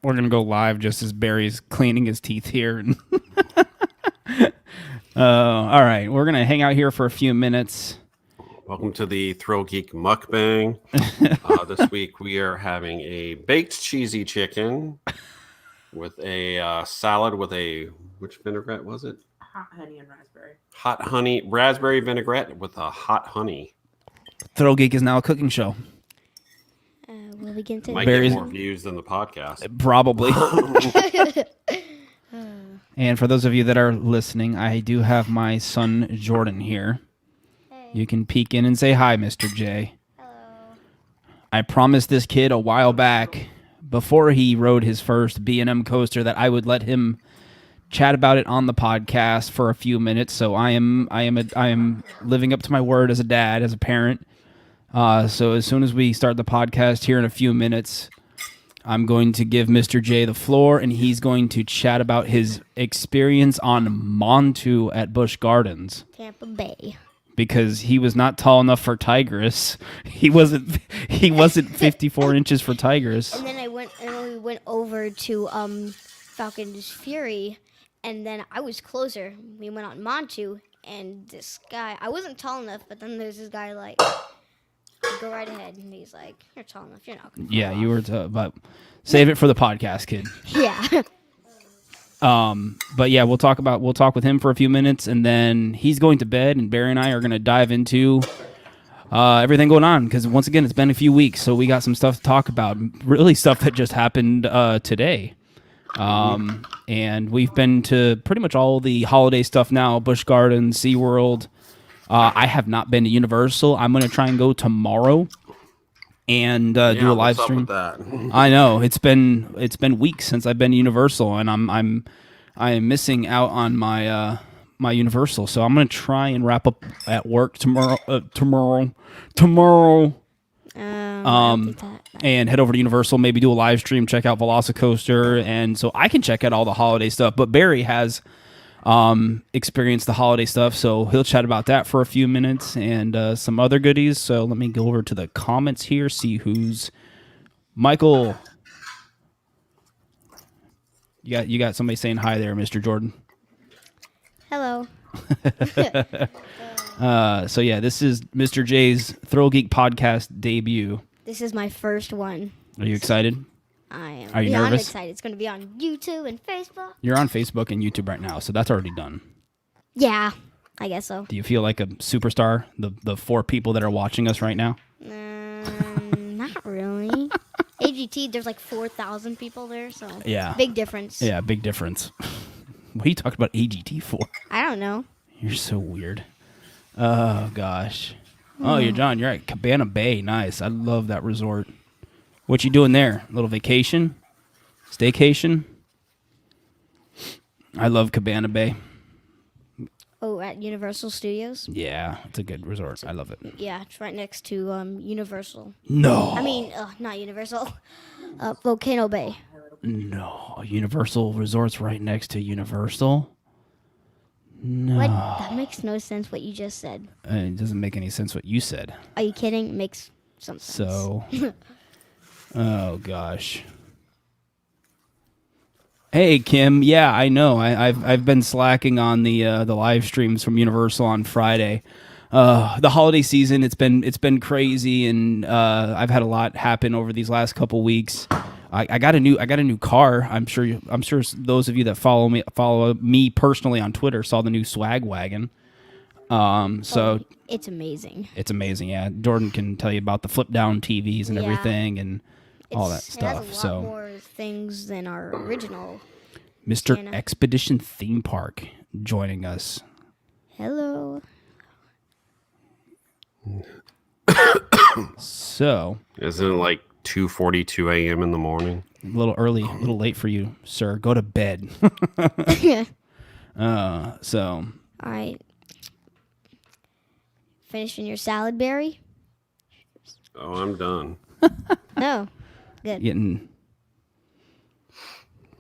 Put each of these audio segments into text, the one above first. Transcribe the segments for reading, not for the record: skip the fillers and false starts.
We're going to go live just as Barry's cleaning his teeth here. All right. We're going to hang out here for a few minutes. Welcome to the ThrillGeek Mukbang. This week we are having a baked cheesy chicken with a salad with which vinaigrette was it? Hot honey and raspberry. Hot honey, raspberry vinaigrette with a hot honey. ThrillGeek is now a cooking show. Will we get into Might get more views than the podcast. Probably. And for those of you that are listening, I do have my son Jordan here. Hey. You can peek in and say hi, Mr. J. Hello. I promised this kid a while back, before he rode his first B&M coaster, that I would let him chat about it on the podcast for a few minutes. So I am living up to my word as a dad, as a parent. So as soon as we start the podcast here in a few minutes, I'm going to give Mr. J the floor, and he's going to chat about his experience on Montu at Busch Gardens. Tampa Bay. Because he was not tall enough for Tigress. He wasn't 54 inches for Tigress. And then we went over to Falcon's Fury, and then I was closer. We went on Montu, and this guy, I wasn't tall enough, but then there's this guy like, go right ahead, and he's like, you're tall enough, you're not gonna Yeah, fall you off. were, but save it for the podcast, kid. Yeah. But yeah, we'll talk with him for a few minutes, and then he's going to bed, and Barry and I are going to dive into everything going on, because once again, it's been a few weeks, so we got some stuff to talk about, really stuff that just happened today. And we've been to pretty much all the holiday stuff now, Busch Gardens, Seaworld. I have not been to Universal. I'm going to try and go tomorrow and do a live stream. What's up with that? I know it's been weeks since I've been to Universal, and I am missing out on my my Universal. So I'm gonna try and wrap up at work tomorrow. And head over to Universal, maybe do a live stream, check out Velocicoaster, and so I can check out all the holiday stuff. But Barry has experienced the holiday stuff, so he'll chat about that for a few minutes and some other goodies. So let me go over to the comments here, see who's Michael. You got somebody saying hi there, Mr. Jordan. Hello. So yeah, this is Mr. J's ThrillGeek Podcast debut. This is my first one. Are you excited? I am. Are you I'm nervous? excited. It's going to be on YouTube and Facebook. You're on Facebook and YouTube right now, so that's already done. Yeah, I guess so. Do you feel like a superstar? The 4 people that are watching us right now? Not really. AGT, there's like 4,000 people there, so Yeah. big difference. Yeah, big difference. What are you talking about AGT for? I don't know. You're so weird. Oh, gosh. Oh, you're at Cabana Bay. Nice. I love that resort. What you doing there? A little vacation? Staycation? I love Cabana Bay. Oh, at Universal Studios? Yeah, it's a good resort. I love it. Yeah, it's right next to Universal. No. I mean, not Universal. Volcano Bay. No. Universal Resort's right next to Universal? No. What? That makes no sense what you just said. It doesn't make any sense what you said. Are you kidding? It makes some sense. So, oh gosh. Hey Kim, yeah, I know. I've been slacking on the live streams from Universal on Friday. The holiday season, it's been crazy, and I've had a lot happen over these last couple weeks. I got a new car. I'm sure those of you that follow me personally on Twitter saw the new swag wagon. So it's amazing. It's amazing. Yeah, Jordan can tell you about the flip down TVs and Yeah. everything and all that It has stuff. a lot more things than our original. Mr. Anna. Expedition Theme Park joining us. Hello. So, Isn't it like 2:42 a.m. in the morning? a little early, a little late for you, sir. Go to bed. So, All right. Finishing your salad, Barry? Oh, I'm done. No. Good. getting.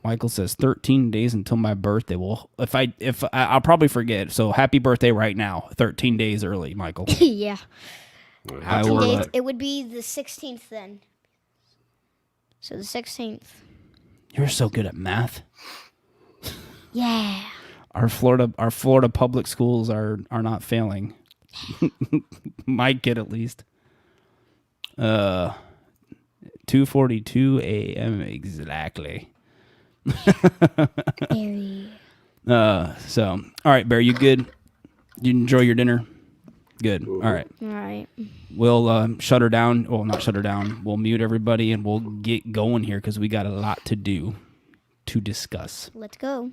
Michael says 13 days until my birthday. Well, I'll probably forget. So happy birthday right now. 13 days early, Michael. Yeah. I 2 will, days. It would be the 16th then. So the 16th. You're so good at math. Yeah. Our Florida public schools are not failing. My kid at least. 2:42 a.m. exactly. Barry. So all right, Bear, you good? You enjoy your dinner? Good. All right. All right. We'll shut her down. Well, not shut her down. We'll mute everybody and we'll get going here because we got a lot to do, to discuss. Let's go.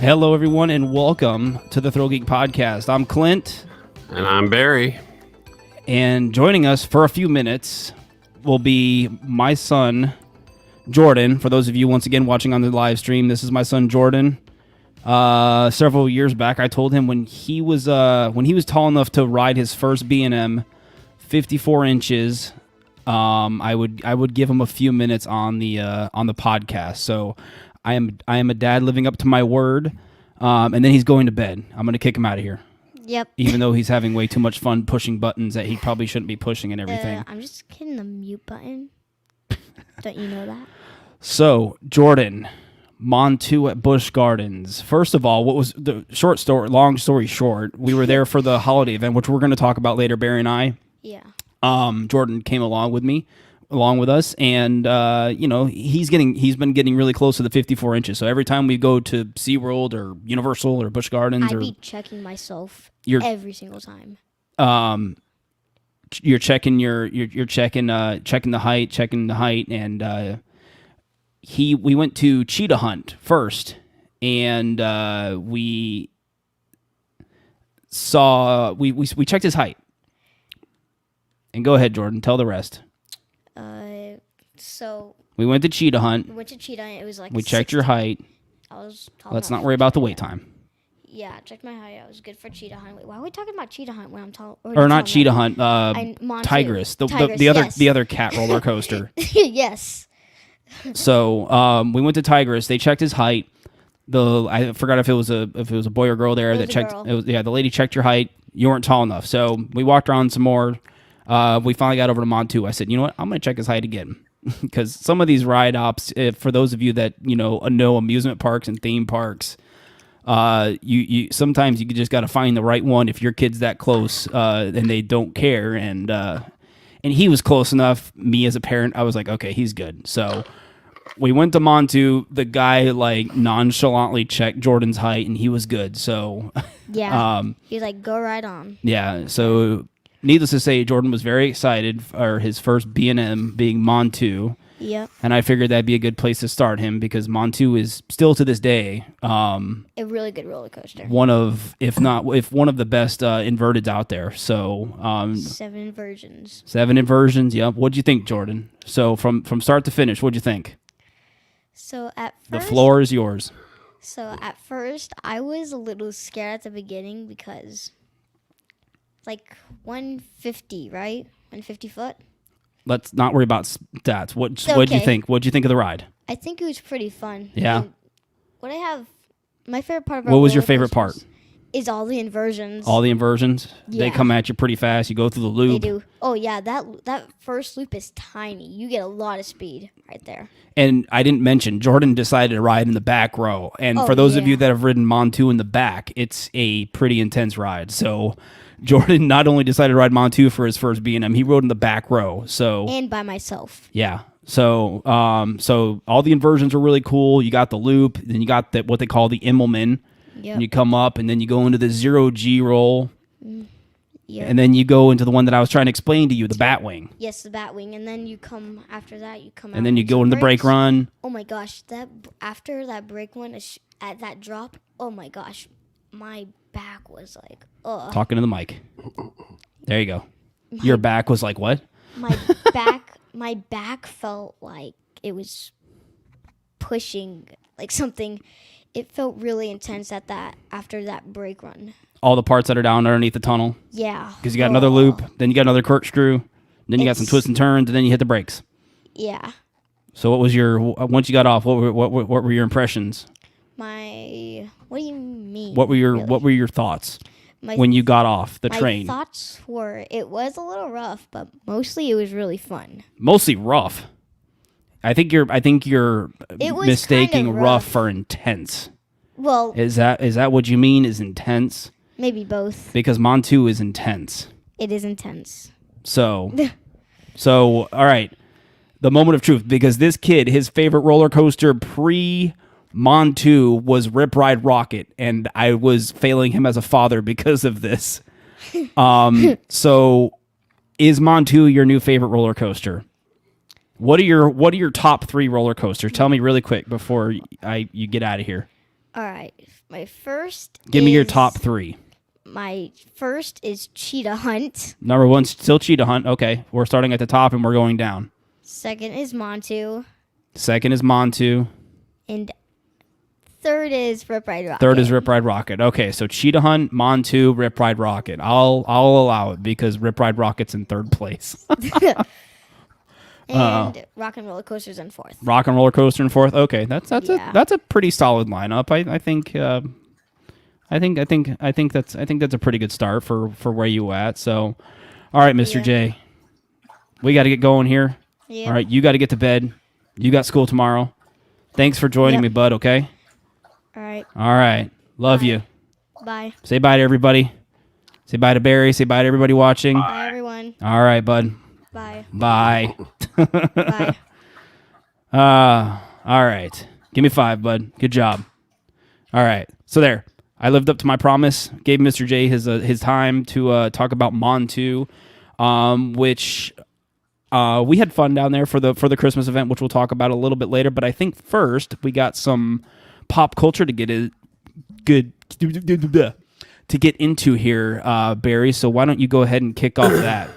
Hello, everyone, and welcome to the ThrillGeek Podcast. I'm Clint. And I'm Barry. And joining us for a few minutes will be my son, Jordan. For those of you, once again, watching on the live stream, this is my son, Jordan. Several years back, I told him when he was tall enough to ride his first B&M, 54 inches, I would give him a few minutes on the podcast. So I am a dad living up to my word, and then he's going to bed. I'm going to kick him out of here. Yep. Even though he's having way too much fun pushing buttons that he probably shouldn't be pushing and everything. I'm just hitting the mute button. Don't you know that? So, Jordan, Montu at Busch Gardens. First of all, what was the long story short, we were there for the holiday event, which we're going to talk about later, Barry and I. Yeah. Jordan came along with us, and he's been getting really close to the 54 inches. So every time we go to Seaworld or Universal or Busch Gardens, I'd be checking myself every single time. You're checking checking the height, and we went to Cheetah Hunt first, and we checked his height. And go ahead, Jordan, tell the rest. So we went to Cheetah Hunt. It was like we checked your height. I was Let's not worry about the wait time. Yeah, I checked my height. I was good for Cheetah Hunt. Wait, why are we talking about Cheetah Hunt when I'm tall? Or not Cheetah Hunt. Montu. Tigress. Tigress, The other cat roller coaster. Yes. So we went to Tigress. They checked his height. I forgot if it was a boy or girl there that checked. The lady checked your height. You weren't tall enough. So we walked around some more. We finally got over to Montu. I said, you know what? I'm going to check his height again. Because some of these ride ops, for those of you that know amusement parks and theme parks, you sometimes you just got to find the right one if your kid's that close and they don't care. And he was close enough. Me as a parent, I was like, okay, he's good. So we went to Montu. The guy nonchalantly checked Jordan's height, and he was good. So yeah, he's like, go right on. Yeah. So. Needless to say, Jordan was very excited for his first B&M being Montu. Yep. And I figured that'd be a good place to start him because Montu is still to this day a really good roller coaster. One of the best inverteds out there. So 7 inversions. 7 inversions. Yep. What'd you think, Jordan? So from start to finish, what'd you think? So at first, the floor is yours. So at first, I was a little scared at the beginning because. 150, right? 150 foot. Let's not worry about stats. What'd you think? What'd you think of the ride? I think it was pretty fun. Yeah. My favorite part of what was your favorite part? Is all the inversions. All the inversions? Yeah. They come at you pretty fast. You go through the loop. They do. Oh yeah, that first loop is tiny. You get a lot of speed right there. And I didn't mention, Jordan decided to ride in the back row. And for those of you that have ridden Montu in the back, it's a pretty intense ride. So Jordan not only decided to ride Montu for his first B&M, he rode in the back row. So and by myself. Yeah. So all the inversions were really cool. You got the loop, then you got what they call the Immelman. Yep. And you come up, and then you go into the 0G roll. Yeah. And then you go into the one that I was trying to explain to you, the Batwing. Yes, the Batwing, and then you come after that. You come. And out then you into go in the brake brakes. run. Oh my gosh! After that brake one, at that drop. Oh my gosh, my back was like, ugh. Talking to the mic. There you go. Your back was like what? My back felt like it was pushing like something. It felt really intense after that brake run. All the parts that are down underneath the tunnel. Yeah. Because you got another loop, then you got another corkscrew, then you got some twists and turns, and then you hit the brakes. Yeah. So what was once you got off? What were your impressions? What do you mean? What were your thoughts when you got off the train? My thoughts were it was a little rough, but mostly it was really fun. Mostly rough. I think you're It was mistaking kinda rough rough. for intense. Well, Is that what you mean? Is intense? maybe both. Because Montu is intense. It is intense. So all right. The moment of truth, because this kid, his favorite roller coaster pre-Montu was Rip Ride Rocket, and I was failing him as a father because of this. So is Montu your new favorite roller coaster? What are your top 3 roller coasters? Tell me really quick before you get out of here. All right. My first. Give me your is- top 3. My first is Cheetah Hunt. Number 1, still Cheetah Hunt. Okay, we're starting at the top and we're going down. Second is Montu. Second is Montu. And third is Rip Ride Rocket. Third is Rip Ride Rocket. Okay, so Cheetah Hunt, Montu, Rip Ride Rocket. I'll allow it because Rip Ride Rocket's in third place. And Rock and Roller Coasters in fourth. Rock and Roller Coaster in fourth. Okay, that's Yeah. a pretty solid lineup. I think that's a pretty good start for where you at. So, all right, Mr. Yeah. J, we got to get going here. Yeah. All right, you got to get to bed. You got school tomorrow. Thanks for joining Yep. me, bud. Okay. All right. All right. Love Bye. you. Bye. Say bye to everybody. Say bye to Barry. Say bye to everybody watching. Bye, everyone. All right, bud. Bye. Bye. Bye. All right. Give me 5, bud. Good job. All right. So there. I lived up to my promise. Gave Mr. J his time to talk about Montu, which we had fun down there for the Christmas event, which we'll talk about a little bit later. But I think first we got some pop culture to get into here, Barry. So why don't you go ahead and kick off that?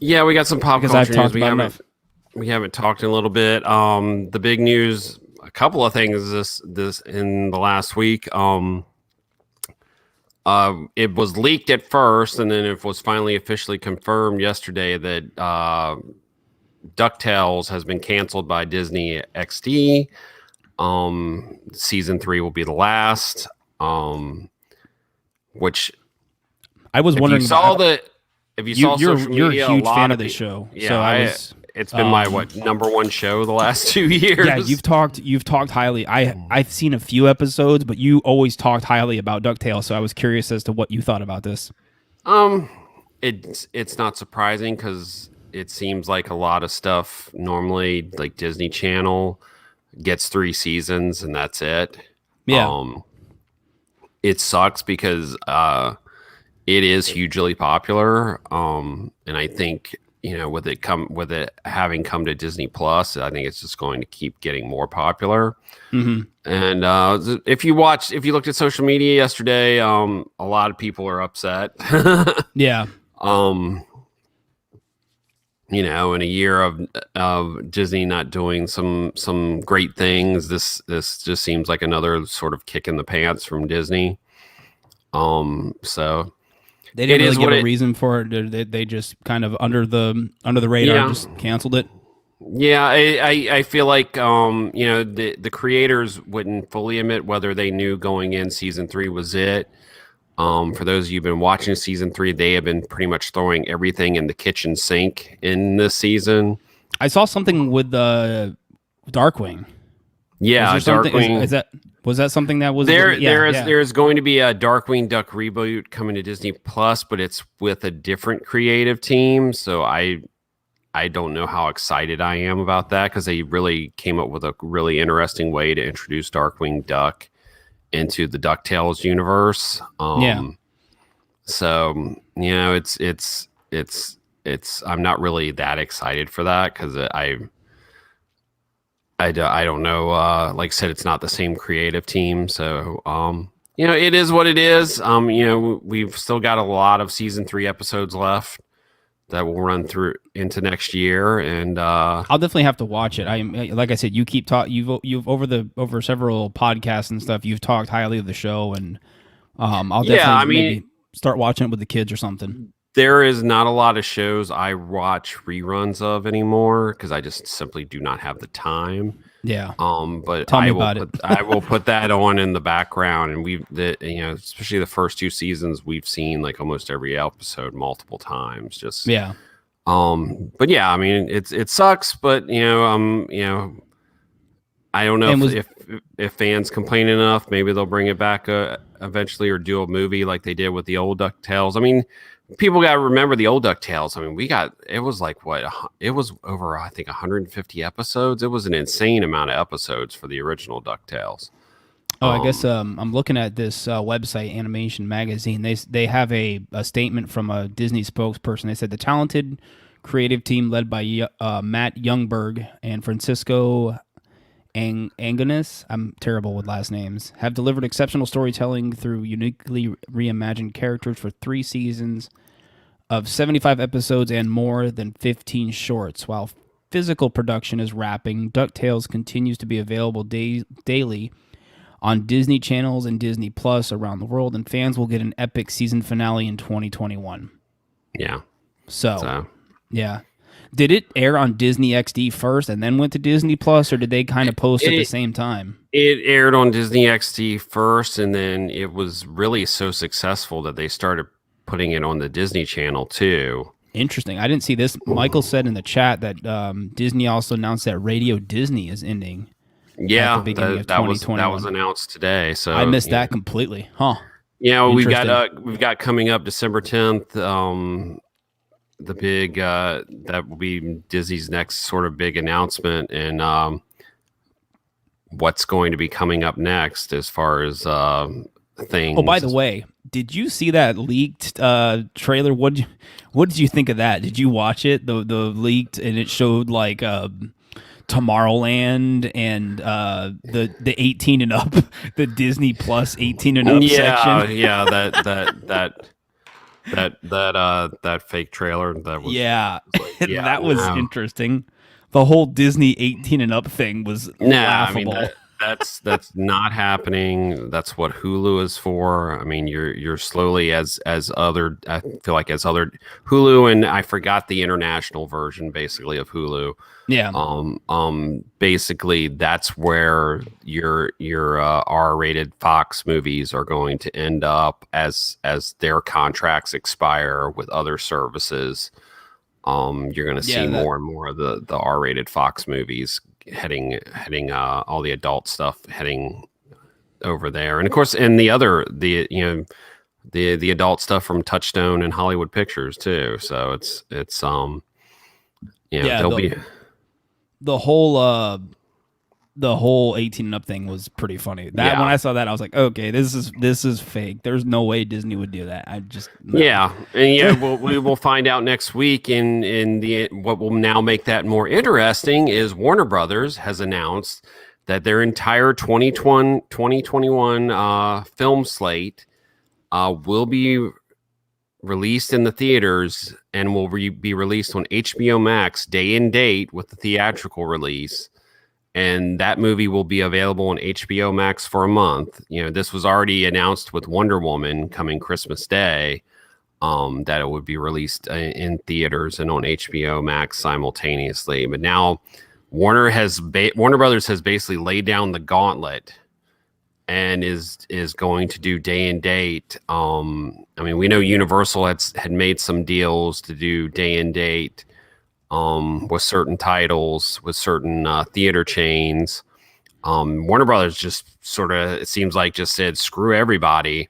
Yeah, we got some pop Because culture I've talked news. about enough. We haven't talked in a little bit. The big news, a couple of things this in the last week. It was leaked at first, and then it was finally officially confirmed yesterday that Ducktales has been canceled by Disney XD. Season 3 will be the last. Which I was wondering. If you saw you're social media, a huge lot fan of of this people- show. Yeah, so it's been my number 1 show the last 2 years. Yeah, you've talked highly. I've seen a few episodes, but you always talked highly about DuckTales, so I was curious as to what you thought about this. It's not surprising because it seems like a lot of stuff normally like Disney Channel gets 3 seasons and that's it. Yeah. It sucks because it is hugely popular. And I think, with it having come to Disney Plus, I think it's just going to keep getting more popular. Mm-hmm. And if you looked at social media yesterday, a lot of people are upset. Yeah. In a year of Disney not doing some great things, this just seems like another sort of kick in the pants from Disney. So They didn't It really is give what a it- reason for it. They just kind of under the radar Yeah. just canceled it. yeah, I feel like the creators wouldn't fully admit whether they knew going in season 3 was it. For those of you who've been watching season 3, they have been pretty much throwing everything in the kitchen sink in this season. I saw something with the Darkwing. Yeah, Was there something- Darkwing. Was that something that was There yeah. is going to be a Darkwing Duck reboot coming to Disney Plus, but it's with a different creative team. So I don't know how excited I am about that because they really came up with a really interesting way to introduce Darkwing Duck into the DuckTales universe. Yeah. So it's I'm not really that excited for that because I don't know. Like I said, it's not the same creative team, so it is what it is. We've still got a lot of season 3 episodes left that will run through into next year, and I'll definitely have to watch it. Like I said, you keep talking. You've over several podcasts and stuff. You've talked highly of the show, and I'll definitely maybe start watching it with the kids or something. There is not a lot of shows I watch reruns of anymore because I just simply do not have the time. Yeah. But Tell me about it. I will put that on in the background, and especially the first 2 seasons, we've seen like almost every episode multiple times. Just yeah. But yeah, I mean, it sucks, but I don't know if fans complain enough, maybe they'll bring it back eventually or do a movie like they did with the old DuckTales. I mean, people got to remember the old DuckTales. I mean, it was like it was over, I think, 150 episodes. It was an insane amount of episodes for the original DuckTales. I guess I'm looking at this website, Animation Magazine. They have a statement from a Disney spokesperson. They said the talented creative team led by Matt Youngberg and Francisco Angonis, I'm terrible with last names, have delivered exceptional storytelling through uniquely reimagined characters for 3 seasons of 75 episodes and more than 15 shorts. While physical production is wrapping, DuckTales continues to be available daily on Disney channels and Disney Plus around the world, and fans will get an epic season finale in 2021. Yeah. So yeah. Did it air on Disney XD first and then went to Disney Plus, or did they kind of post at the same time? It aired on Disney XD first, and then it was really so successful that they started putting it on the Disney Channel too. Interesting. I didn't see this. Michael said in the chat that Disney also announced that Radio Disney is ending. Yeah, at the beginning of 2021. That was announced today. So I missed that completely. Huh. Yeah, we've got coming up December 10th. The big that will be Disney's next sort of big announcement, and what's going to be coming up next as far as things. Oh, by the way, did you see that leaked trailer? What did you think of that? Did you watch it? The leaked, and it showed like Tomorrowland and the 18 and up, the Disney Plus 18 and up section. Yeah, that fake trailer that was that was interesting. The whole Disney 18 and up thing was laughable. I mean, that's not happening. That's what Hulu is for. I mean, you're slowly as other Hulu, and I forgot the international version basically of Hulu. Yeah. Basically that's where your R-rated Fox movies are going to end up as their contracts expire with other services. You're going to see more and more of the R-rated Fox movies heading all the adult stuff heading over there, and of course, and the adult stuff from Touchstone and Hollywood Pictures too. So it's there'll be the whole 18 and up thing was pretty funny. When I saw that, I was like, okay, this is fake. There's no way Disney would do that. We will find out next week. What will now make that more interesting is Warner Brothers has announced that their entire 2021 film slate will be released in the theaters and will be released on HBO Max day and date with the theatrical release. And that movie will be available on HBO Max for a month. This was already announced with Wonder Woman coming Christmas Day, that it would be released in theaters and on HBO Max simultaneously. But now Warner Brothers has basically laid down the gauntlet and is going to do day and date. I mean, we know Universal had made some deals to do day and date with certain titles, with certain theater chains. Warner Brothers just sort of, it seems like, just said, screw everybody.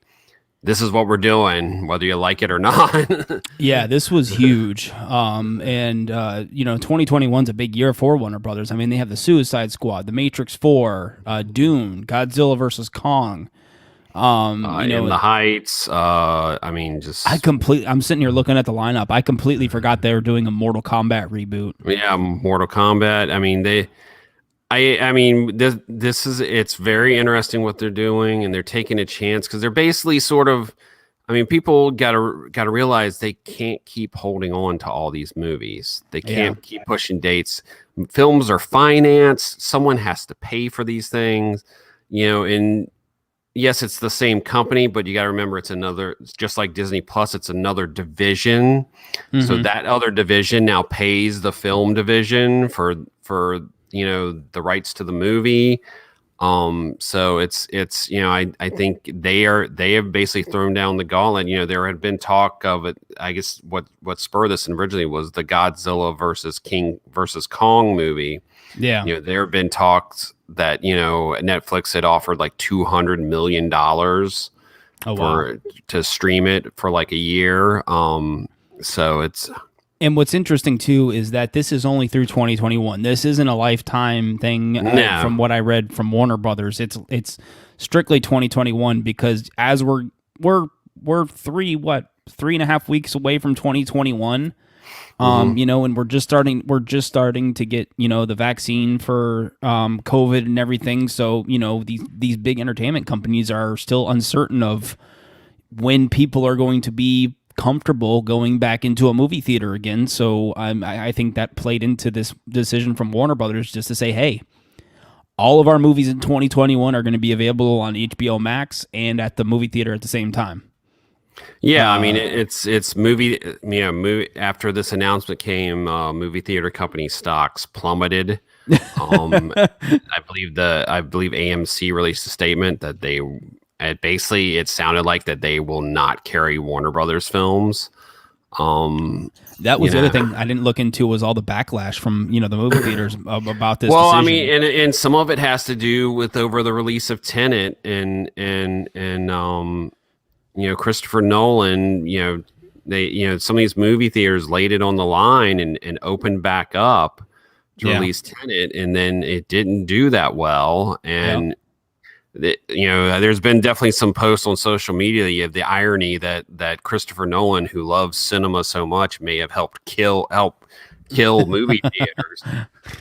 This is what we're doing, whether you like it or not. Yeah, this was huge. 2021's a big year for Warner Brothers. I mean, they have the Suicide Squad, The Matrix 4, Dune, Godzilla vs. Kong, In the Heights. I mean, just I'm sitting here looking at the lineup. I completely forgot they were doing a Mortal Kombat reboot. Yeah, Mortal Kombat. I mean, I mean, this is, it's very interesting what they're doing, and they're taking a chance because they're basically sort of, I mean, people gotta realize they can't keep holding on to all these movies. They can't keep pushing dates. Films are financed. Someone has to pay for these things, and yes, it's the same company, but you got to remember it's just like Disney Plus, it's another division. Mm-hmm. So that other division now pays the film division for the rights to the movie. So it's I think they have basically thrown down the gauntlet. There had been talk of it. I guess what spurred this originally was the Godzilla versus King versus Kong movie. Yeah. There have been talks that, Netflix had offered like $200 million to stream it for like a year. So it's. And what's interesting too is that this is only through 2021. This isn't a lifetime thing. From what I read from Warner Brothers, it's strictly 2021 because as we're 3.5 weeks away from 2021. And we're just starting to get, the vaccine for COVID and everything. So, these big entertainment companies are still uncertain of when people are going to be comfortable going back into a movie theater again. So I think that played into this decision from Warner Brothers just to say, hey, all of our movies in 2021 are going to be available on HBO Max and at the movie theater at the same time. Yeah, I mean it's movie. After this announcement came, movie theater company stocks plummeted. I believe AMC released a statement that it sounded like that they will not carry Warner Brothers films. That was the other thing I didn't look into was all the backlash from the movie theaters about this. Well, decision. I mean, and some of it has to do with over the release of Tenet and Christopher Nolan, some of these movie theaters laid it on the line and opened back up to release Tenet, and then it didn't do that well. And, there's been definitely some posts on social media. You have the irony that Christopher Nolan, who loves cinema so much, may have helped kill movie theaters.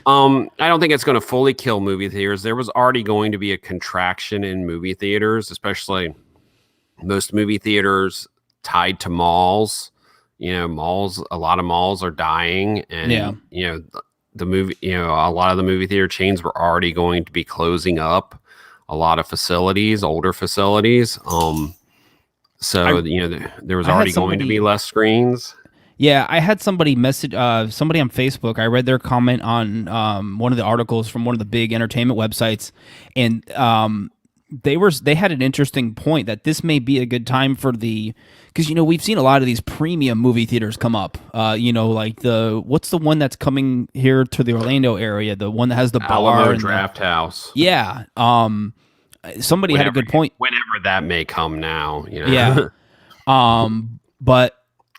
I don't think it's going to fully kill movie theaters. There was already going to be a contraction in movie theaters, especially most movie theaters tied to malls. A lot of malls are dying, and the movie, a lot of the movie theater chains were already going to be closing up a lot of facilities, older facilities. So there was already going to be less screens. Yeah, I had somebody message somebody on Facebook. I read their comment on one of the articles from one of the big entertainment websites, and they had an interesting point that this may be a good time for because we've seen a lot of these premium movie theaters come up. Like what's the one that's coming here to the Orlando area? The one that has the bar Alamo Draft House. Yeah. Somebody had a good point. Whenever that may come now. Yeah. But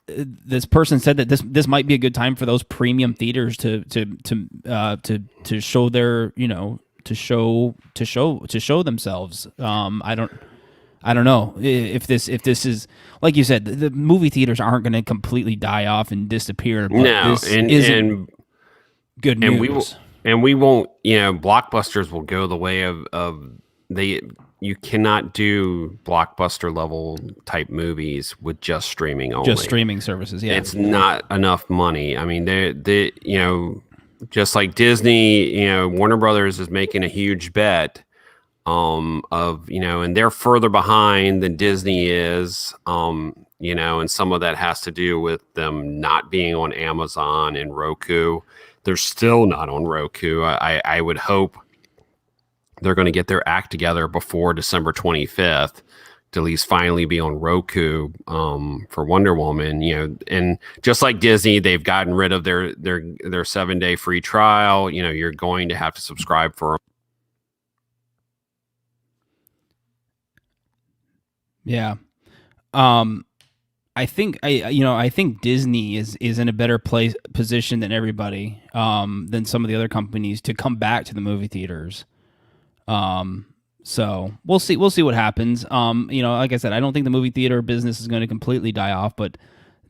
this person said that this might be a good time for those premium theaters to show their to show themselves. I don't know if this is, like you said, the movie theaters aren't going to completely die off and disappear. But no, this isn't good news. We won't. Blockbusters will go the way of you cannot do blockbuster level type movies with just streaming only. Just streaming services. Yeah, it's not enough money. I mean, they just like Disney, Warner Brothers is making a huge bet and they're further behind than Disney is, and some of that has to do with them not being on Amazon and Roku. They're still not on Roku. I would hope they're going to get their act together before December 25th to at least finally be on Roku for Wonder Woman, and just like Disney, they've gotten rid of their 7-day free trial. You're going to have to subscribe for. Yeah. I think Disney is in a better position than everybody, than some of the other companies to come back to the movie theaters. So we'll see what happens. Like I said, I don't think the movie theater business is going to completely die off, but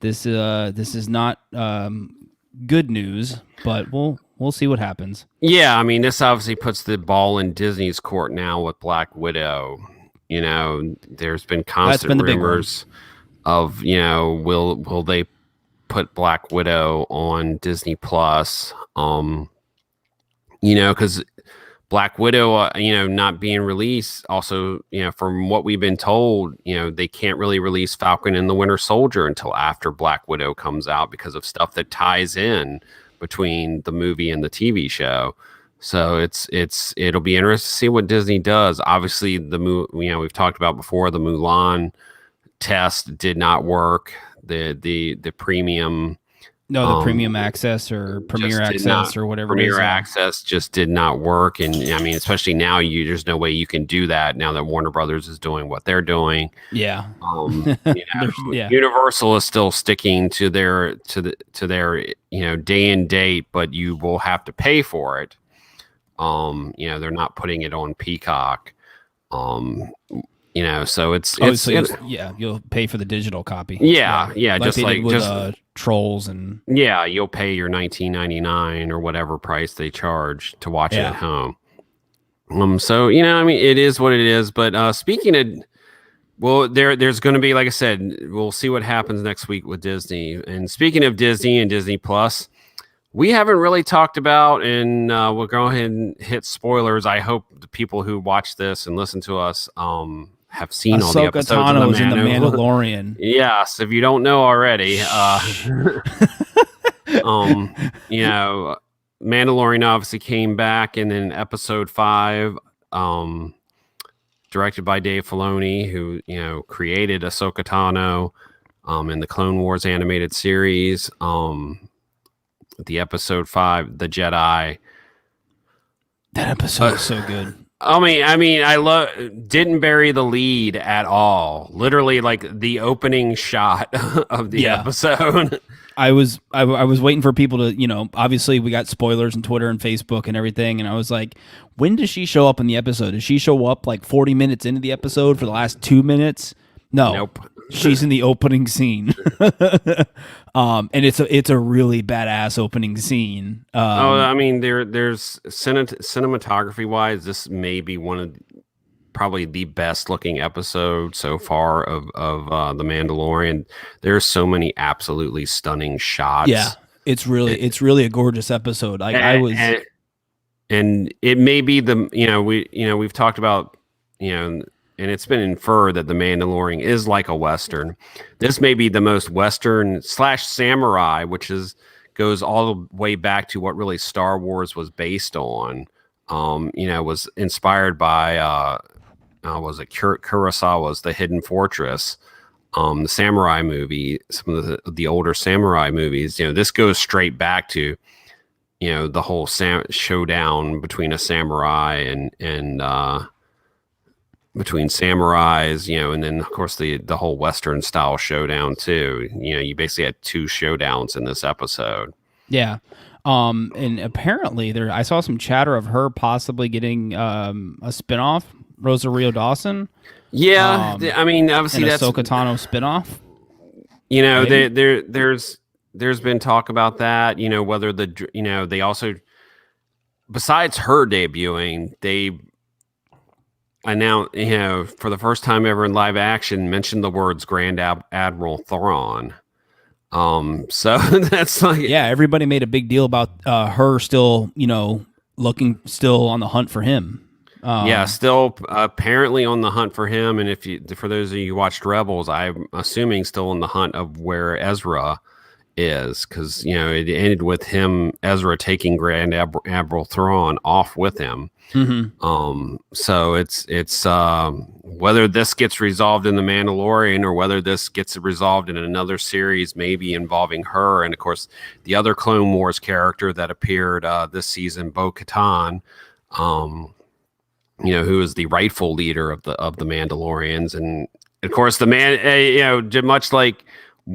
this is not good news. But we'll see what happens. Yeah, I mean, this obviously puts the ball in Disney's court now with Black Widow. There's been constant rumors of, will they put Black Widow on Disney Plus? Because Black Widow, not being released. Also, from what we've been told, they can't really release Falcon and the Winter Soldier until after Black Widow comes out because of stuff that ties in between the movie and the TV show. So it'll be interesting to see what Disney does. Obviously, we've talked about before, the Mulan test did not work. The premium. No, the premium access or premiere access or whatever. Premiere access just did not work. And I mean, especially now, there's no way you can do that now that Warner Brothers is doing what they're doing. Yeah. Universal is still sticking to their day and date, but you will have to pay for it. They're not putting it on Peacock. So you'll pay for the digital copy. Yeah, with Trolls and you'll pay your $19.99 or whatever price they charge to watch it at home. So it is what it is. But speaking of, there's going to be, like I said, we'll see what happens next week with Disney. And speaking of Disney and Disney Plus, we haven't really talked about, and we'll go ahead and hit spoilers. I hope the people who watch this and listen to us have seen all the episodes of in the Mandalorian. Yes, if you don't know already, Mandalorian obviously came back, and then episode 5, directed by Dave Filoni, who created Ahsoka Tano in the Clone Wars animated series. The episode 5, The Jedi. That episode is so good. I didn't bury the lead at all. Literally, like the opening shot of the episode. I was waiting for people to, obviously we got spoilers on Twitter and Facebook and everything, and I was like, when does she show up in the episode? Does she show up like 40 minutes into the episode for the last 2 minutes? No. Nope. She's in the opening scene. And it's a really badass opening scene. There's cinematography wise, this may be one of probably the best looking episode so far of The Mandalorian. There's so many absolutely stunning shots. Yeah, it's really a gorgeous episode. And it may be we've talked about, and it's been inferred that The Mandalorian is like a Western. This may be the most Western / samurai, which goes all the way back to what really Star Wars was based on. Was inspired by, Kurosawa's The Hidden Fortress, the samurai movie, some of the older samurai movies. This goes straight back to, the whole showdown between a samurai and between samurais, and then of course the whole Western style showdown too. You basically had 2 showdowns in this episode. Yeah. And apparently I saw some chatter of her possibly getting a spinoff, Rosario Dawson. Yeah. Obviously that's Ahsoka Tano spinoff. There's been talk about that, whether they also, besides her debuting, they announced, for the first time ever in live action, mentioned the words Grand Admiral Thrawn. So that's like, everybody made a big deal about her still, looking still on the hunt for him. Still apparently on the hunt for him. And for those of you who watched Rebels, I'm assuming still on the hunt of where Ezra is, because it ended with Ezra taking Grand Admiral Thrawn off with him. Mm-hmm. So it's whether this gets resolved in The Mandalorian or whether this gets resolved in another series, maybe involving her, and of course the other Clone Wars character that appeared this season, Bo-Katan, who is the rightful leader of the Mandalorians, and of course the much like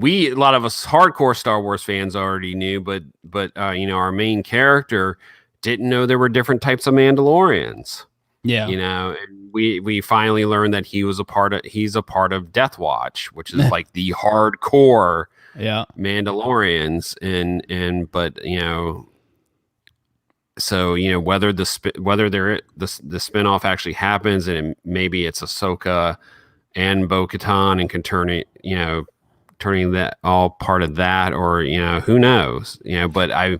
a lot of us hardcore Star Wars fans already knew, but our main character didn't know there were different types of Mandalorians. Yeah. You know, and we finally learned that he's a part of Death Watch, which is like the hardcore Yeah. Mandalorians, but you know, so you know whether the spinoff actually happens, and maybe it's Ahsoka and Bo-Katan and can turning that all part of that, or you know, who knows, you know. But I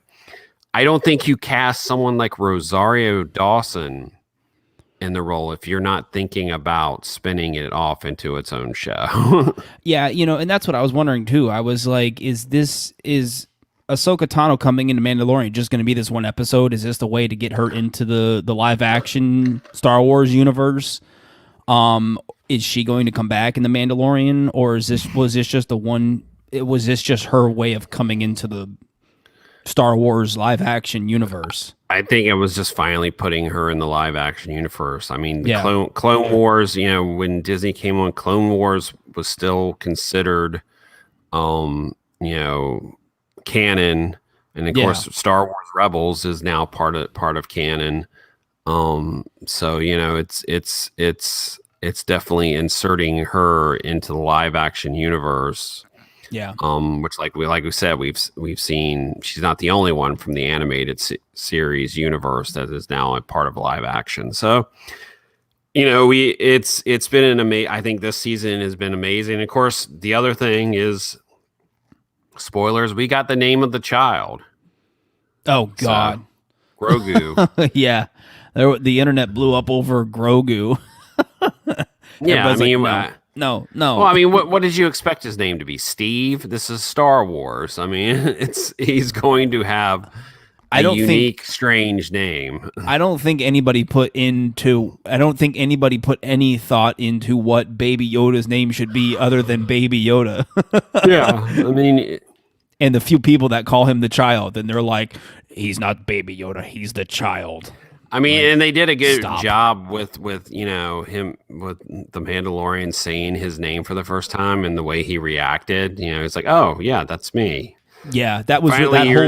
don't think you cast someone like Rosario Dawson in the role if you're not thinking about spinning it off into its own show. Yeah, you know, and that's what I was wondering too. I was like, is Ahsoka Tano coming into Mandalorian just going to be this one episode? Is this the way to get her into the live action Star Wars universe? Is she going to come back in the Mandalorian, or was this just her way of coming into the Star Wars live action universe? I think it was just finally putting her in the live action universe. I mean, Yeah. Clone Wars, you know, when Disney came on, Clone Wars was still considered, you know, canon, and of course, Star Wars Rebels is now part of canon. So you know, it's definitely inserting her into the live action universe. Yeah. Which like we said, we've seen she's not the only one from the animated series universe that is now a part of live action. So, you know, it's been an amazing. I think this season has been amazing. Of course, the other thing is, spoilers. We got the name of the child. Oh God. So, Grogu. Yeah. The internet blew up over Grogu. Yeah, I mean, like, no. Well, I mean, what did you expect his name to be? Steve? This is Star Wars. I mean, he's going to have a unique, strange name. I don't think anybody put any thought into what Baby Yoda's name should be other than Baby Yoda. Yeah, I mean, and the few people that call him the child, and they're like, he's not Baby Yoda, he's the child. I mean, and they did a good job with you know, him with the Mandalorian saying his name for the first time and the way he reacted. You know, it's like, oh yeah, that's me. Yeah, that was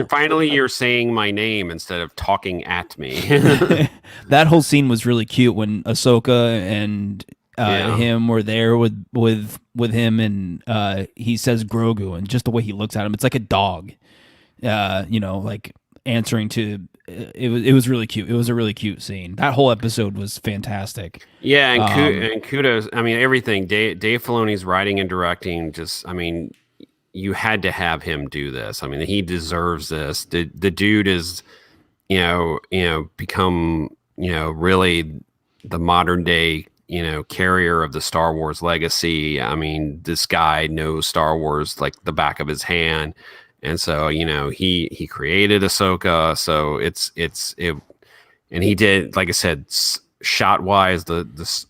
finally you're saying my name instead of talking at me. That whole scene was really cute when Ahsoka and him were there with him, and he says Grogu, and just the way he looks at him, it's like a dog. You know, like answering to. It was really cute. It was a really cute scene. That whole episode was fantastic. Yeah, and kudos. I mean, everything. Dave Filoni's writing and directing. Just, I mean, you had to have him do this. I mean, he deserves this. The dude is, you know, become, you know, really the modern day, you know, carrier of the Star Wars legacy. I mean, this guy knows Star Wars like the back of his hand. And so, you know, he created Ahsoka. So and he did, like I said, shot wise, the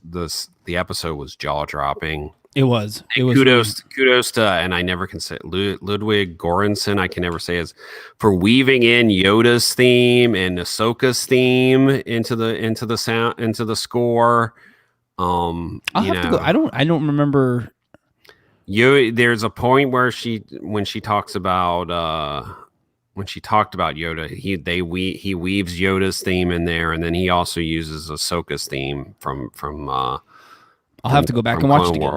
episode was jaw dropping. It was. Kudos to, and I never can say Ludwig Göransson. I can never say his for weaving in Yoda's theme and Ahsoka's theme into the score. I'll have to go. I don't remember. There's a point where when she talked about Yoda, he weaves Yoda's theme in there, and then he also uses Ahsoka's theme from I'll have to go back and watch it again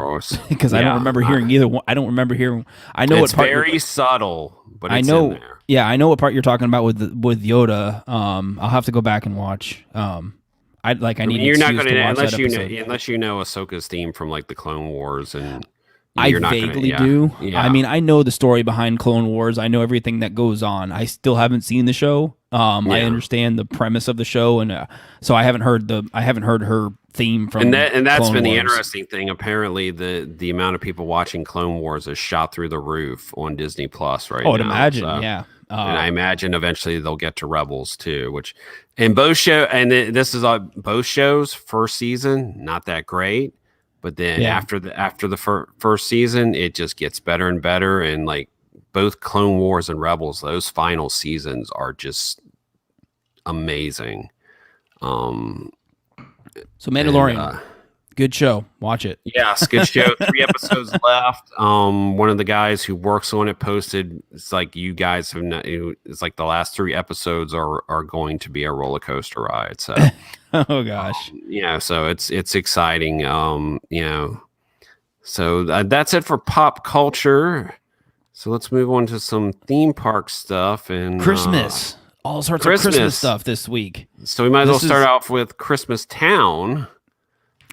because I don't remember hearing either one. I don't remember hearing. I know it's what part very subtle, but I know. In there. Yeah, I know what part you're talking about with Yoda. I'll have to go back and watch. I need. You're not going to unless you know Ahsoka's theme from like the Clone Wars and. I vaguely do. Yeah. I mean, I know the story behind Clone Wars. I know everything that goes on. I still haven't seen the show. I understand the premise of the show, and so I haven't heard her theme from. And that's Clone been the Wars. interesting thing. Apparently, the amount of people watching Clone Wars is shot through the roof on Disney Plus right now. I would imagine, so. yeah. And I imagine eventually they'll get to Rebels too, which and both both shows first season not that great. But then after the first season, it just gets better and better. And like both Clone Wars and Rebels, those final seasons are just amazing. So Mandalorian, Good show. Watch it. Yes, good show. 3 episodes left. One of the guys who works on it posted, it's like you guys have not, it's like the last 3 episodes are going to be a roller coaster ride. So Oh gosh. so it's exciting. So that's it for pop culture. So let's move on to some theme park stuff and Christmas. All sorts of Christmas stuff this week. So we might as well start off with Christmas Town.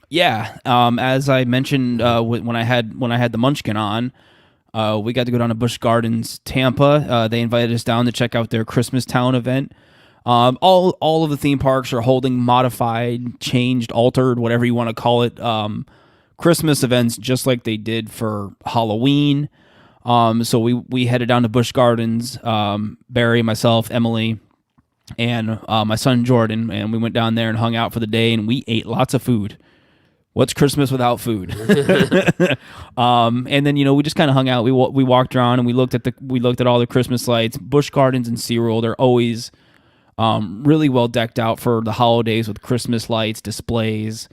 Yeah, as I mentioned when I had the Munchkin on, we got to go down to Busch Gardens, Tampa. They invited us down to check out their Christmas Town event. All of the theme parks are holding modified, changed, altered, whatever you want to call it, Christmas events, just like they did for Halloween. So we headed down to Busch Gardens, Barry, myself, Emily, and my son Jordan, and we went down there and hung out for the day, and we ate lots of food. What's Christmas without food? And then we just kind of hung out. We walked around and we looked at all the Christmas lights. Busch Gardens and Seaworld are always really well decked out for the holidays with Christmas lights, displays.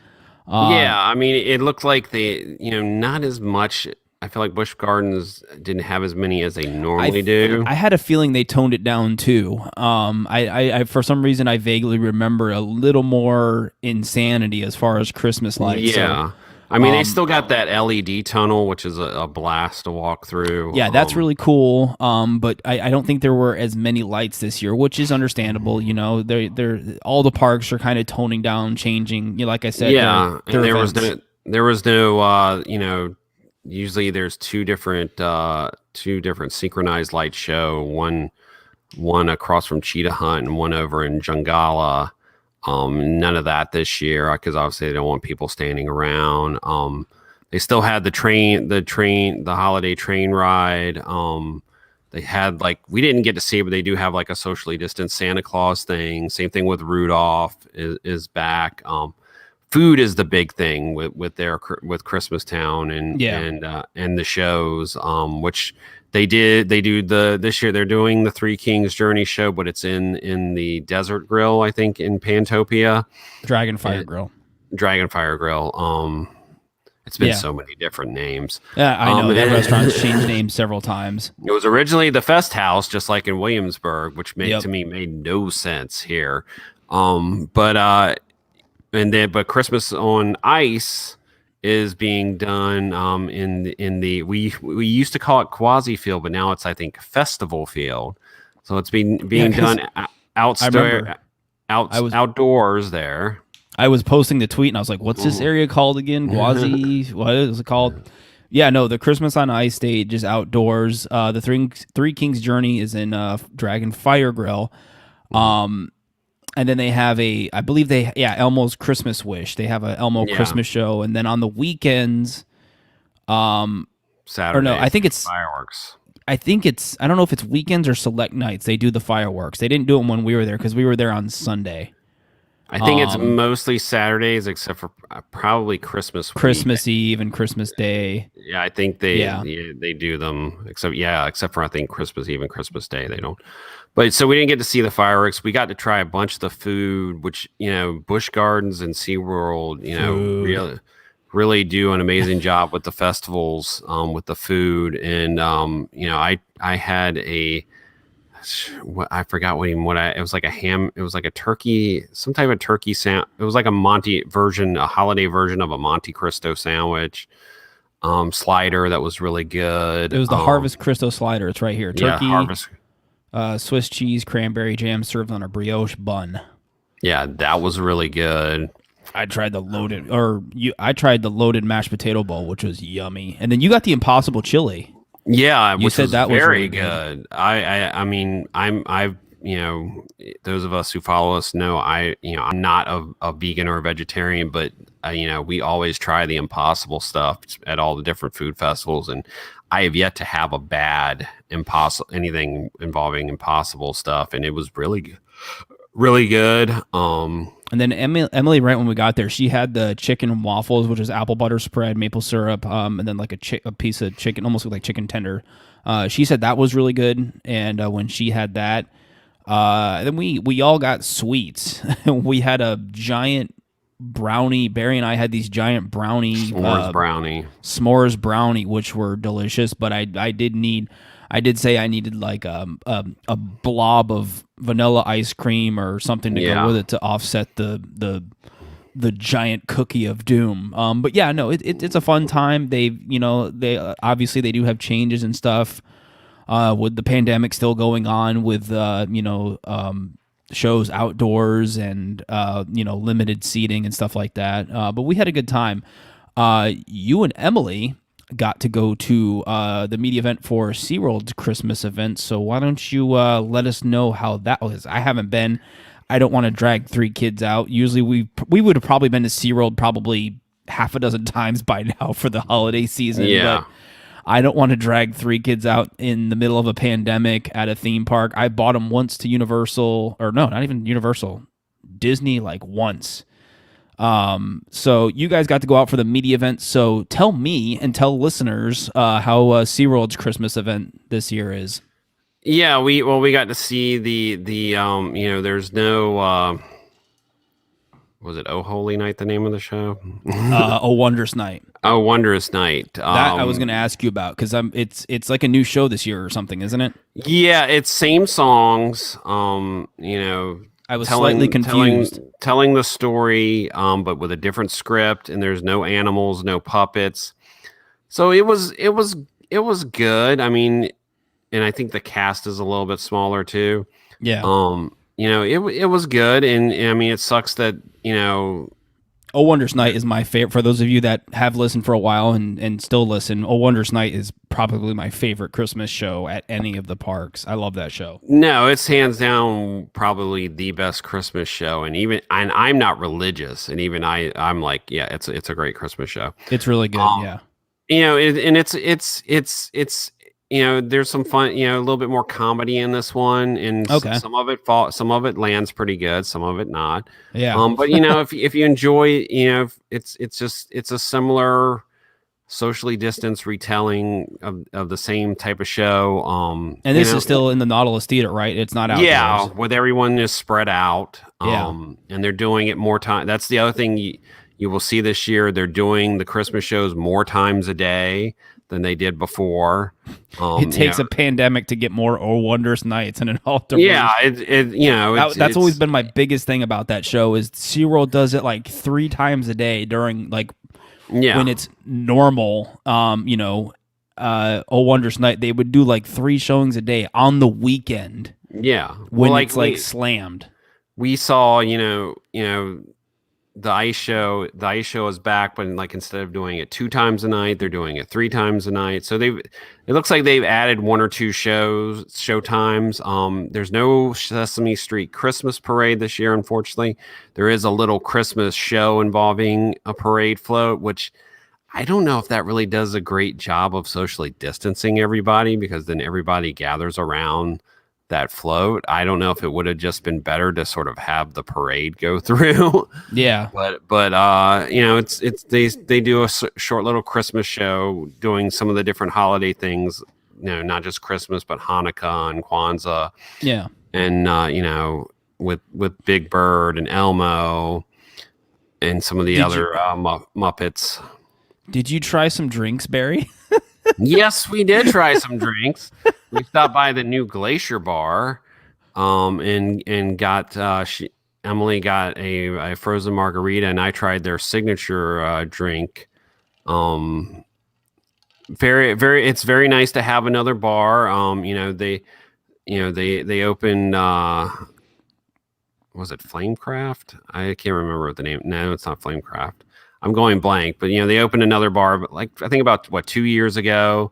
I mean, it looked like they, not as much. I feel like Busch Gardens didn't have as many as they normally do. I had a feeling they toned it down too. I for some reason I vaguely remember a little more insanity as far as Christmas lights. Yeah. So, I mean, they still got that LED tunnel, which is a blast to walk through. Yeah, that's really cool. But I don't think there were as many lights this year, which is understandable. They're all the parks are kind of toning down, changing. Like I said, yeah, and there was no usually there's two different synchronized light show, one across from Cheetah Hunt and one over in Jungala. None of that this year because obviously they don't want people standing around. They still had the holiday train ride. They had we didn't get to see it, but they do have a socially distanced Santa Claus thing. Same thing with Rudolph is back. Food is the big thing with Christmas Town and the shows, which they do this year. They're doing the Three Kings Journey show, but it's in the Desert Grill, I think, in Pantopia. Dragonfire Grill. It's been so many different names. Yeah, I know that restaurant's changed names several times. It was originally the Fest House, just like in Williamsburg, which to me made no sense here. But Christmas on Ice is being done in the we used to call it Quasi Field, but now it's I think Festival Field. So it's being done outdoors there. I was posting the tweet and I was like, "What's this area called again? Quasi? What is it called?" Yeah, no, the Christmas on Ice stage is outdoors. The Three Kings Journey is in Dragonfire Grill. And then they have Elmo's Christmas Wish. They have a Elmo Christmas show, and then on the weekends, Saturday. Or no, I think it's fireworks. I don't know if it's weekends or select nights. They do the fireworks. They didn't do them when we were there because we were there on Sunday. I think it's mostly Saturdays, except for probably Christmas Eve and Christmas Day. Yeah, I think they do them, except for I think Christmas Eve and Christmas Day they don't. But so we didn't get to see the fireworks. We got to try a bunch of the food, which Busch Gardens and SeaWorld, really do an amazing job with the festivals, with the food, and I had I forgot it was like a ham. It was like a turkey, some type of turkey sound. It was like a holiday version of a Monte Cristo sandwich. Slider that was really good. It was the Harvest Cristo slider. It's right here. Turkey, Harvest. Swiss cheese, cranberry jam served on a brioche bun. Yeah, that was really good. I tried the loaded mashed potato bowl, which was yummy. And then you got the Impossible chili. Yeah, you said that was very really good. I mean, I've those of us who follow us know I'm not a vegan or a vegetarian, but we always try the Impossible stuff at all the different food festivals, and I have yet to have a bad anything involving Impossible stuff, and it was really good. Really good. And then Emily, right when we got there, she had the chicken and waffles, which is apple butter spread, maple syrup, and then like a piece of chicken, almost like chicken tender. She said that was really good, and when she had that, then we all got sweets. We had a giant brownie. Barry and I had these giant brownie s'mores brownie, which were delicious. But I did say I needed like a blob of vanilla ice cream or something to go with it to offset the giant cookie of doom. But yeah, no, it's a fun time. They obviously they do have changes and stuff. With the pandemic still going on, with shows outdoors and limited seating and stuff like that. But we had a good time. You and Emily got to go to the media event for Seaworld's Christmas event. So why don't you let us know how that was? I haven't been. I don't want to drag 3 kids out. Usually we would have probably been to SeaWorld probably half a dozen times by now for the holiday season. Yeah. But I don't want to drag 3 kids out in the middle of a pandemic at a theme park. I bought them once to Universal, or no, not even Universal, Disney, like once. So you guys got to go out for the media event. So tell me and tell listeners how SeaWorld's Christmas event this year is. Yeah, we got to see the there's no was it Oh Holy Night, the name of the show? Oh Wondrous Night. Oh Wondrous Night. That I was going to ask you about because it's like a new show this year or something, isn't it? Yeah, it's same songs. I was slightly confused. Telling the story, but with a different script, and there's no animals, no puppets. So it was good. I mean, and I think the cast is a little bit smaller too. Yeah. It was good, and I mean, it sucks that Oh Wondrous Night is my favorite. For those of you that have listened for a while and still listen, Oh Wondrous Night is probably my favorite Christmas show at any of the parks. I love that show. No, it's hands down probably the best Christmas show, and I'm not religious, and even I'm like, yeah, it's a great Christmas show. It's really good. Yeah. And it's there's some fun, a little bit more comedy in this one, and some of it lands pretty good, some of it not. Yeah. But if you enjoy, it's a similar socially distanced retelling of the same type of show. And this is still in the Nautilus Theater, right? It's not outdoors. Yeah, with everyone is spread out. And they're doing it more time. That's the other thing you will see this year. They're doing the Christmas shows more times a day than they did before. It takes a pandemic to get more Oh Wondrous Nights and an alter. Yeah, that's always been my biggest thing about that show is SeaWorld does it like 3 times a day during when it's normal. Oh Wondrous Night, they would do like 3 showings a day on the weekend. Yeah, when it's slammed. We saw, the ice show is back, but instead of doing it 2 times a night, they're doing it 3 times a night. So it looks like they've added 1 or 2 show times. There's no Sesame Street Christmas parade this year, unfortunately. There is a little Christmas show involving a parade float, which I don't know if that really does a great job of socially distancing everybody, because then everybody gathers around that float. I don't know if it would have just been better to sort of have the parade go through. Yeah. But they do a short little Christmas show doing some of the different holiday things, not just Christmas, but Hanukkah and Kwanzaa. Yeah. And, with Big Bird and Elmo and some of the other Muppets. Did you try some drinks, Barry? Yes, we did try some drinks. We stopped by the new Glacier Bar, and got Emily got a frozen margarita, and I tried their signature drink. It's very nice to have another bar. They opened. Was it Flamecraft? I can't remember what the name. No, it's not Flamecraft. I'm going blank, but they opened another bar, but I think about 2 years ago.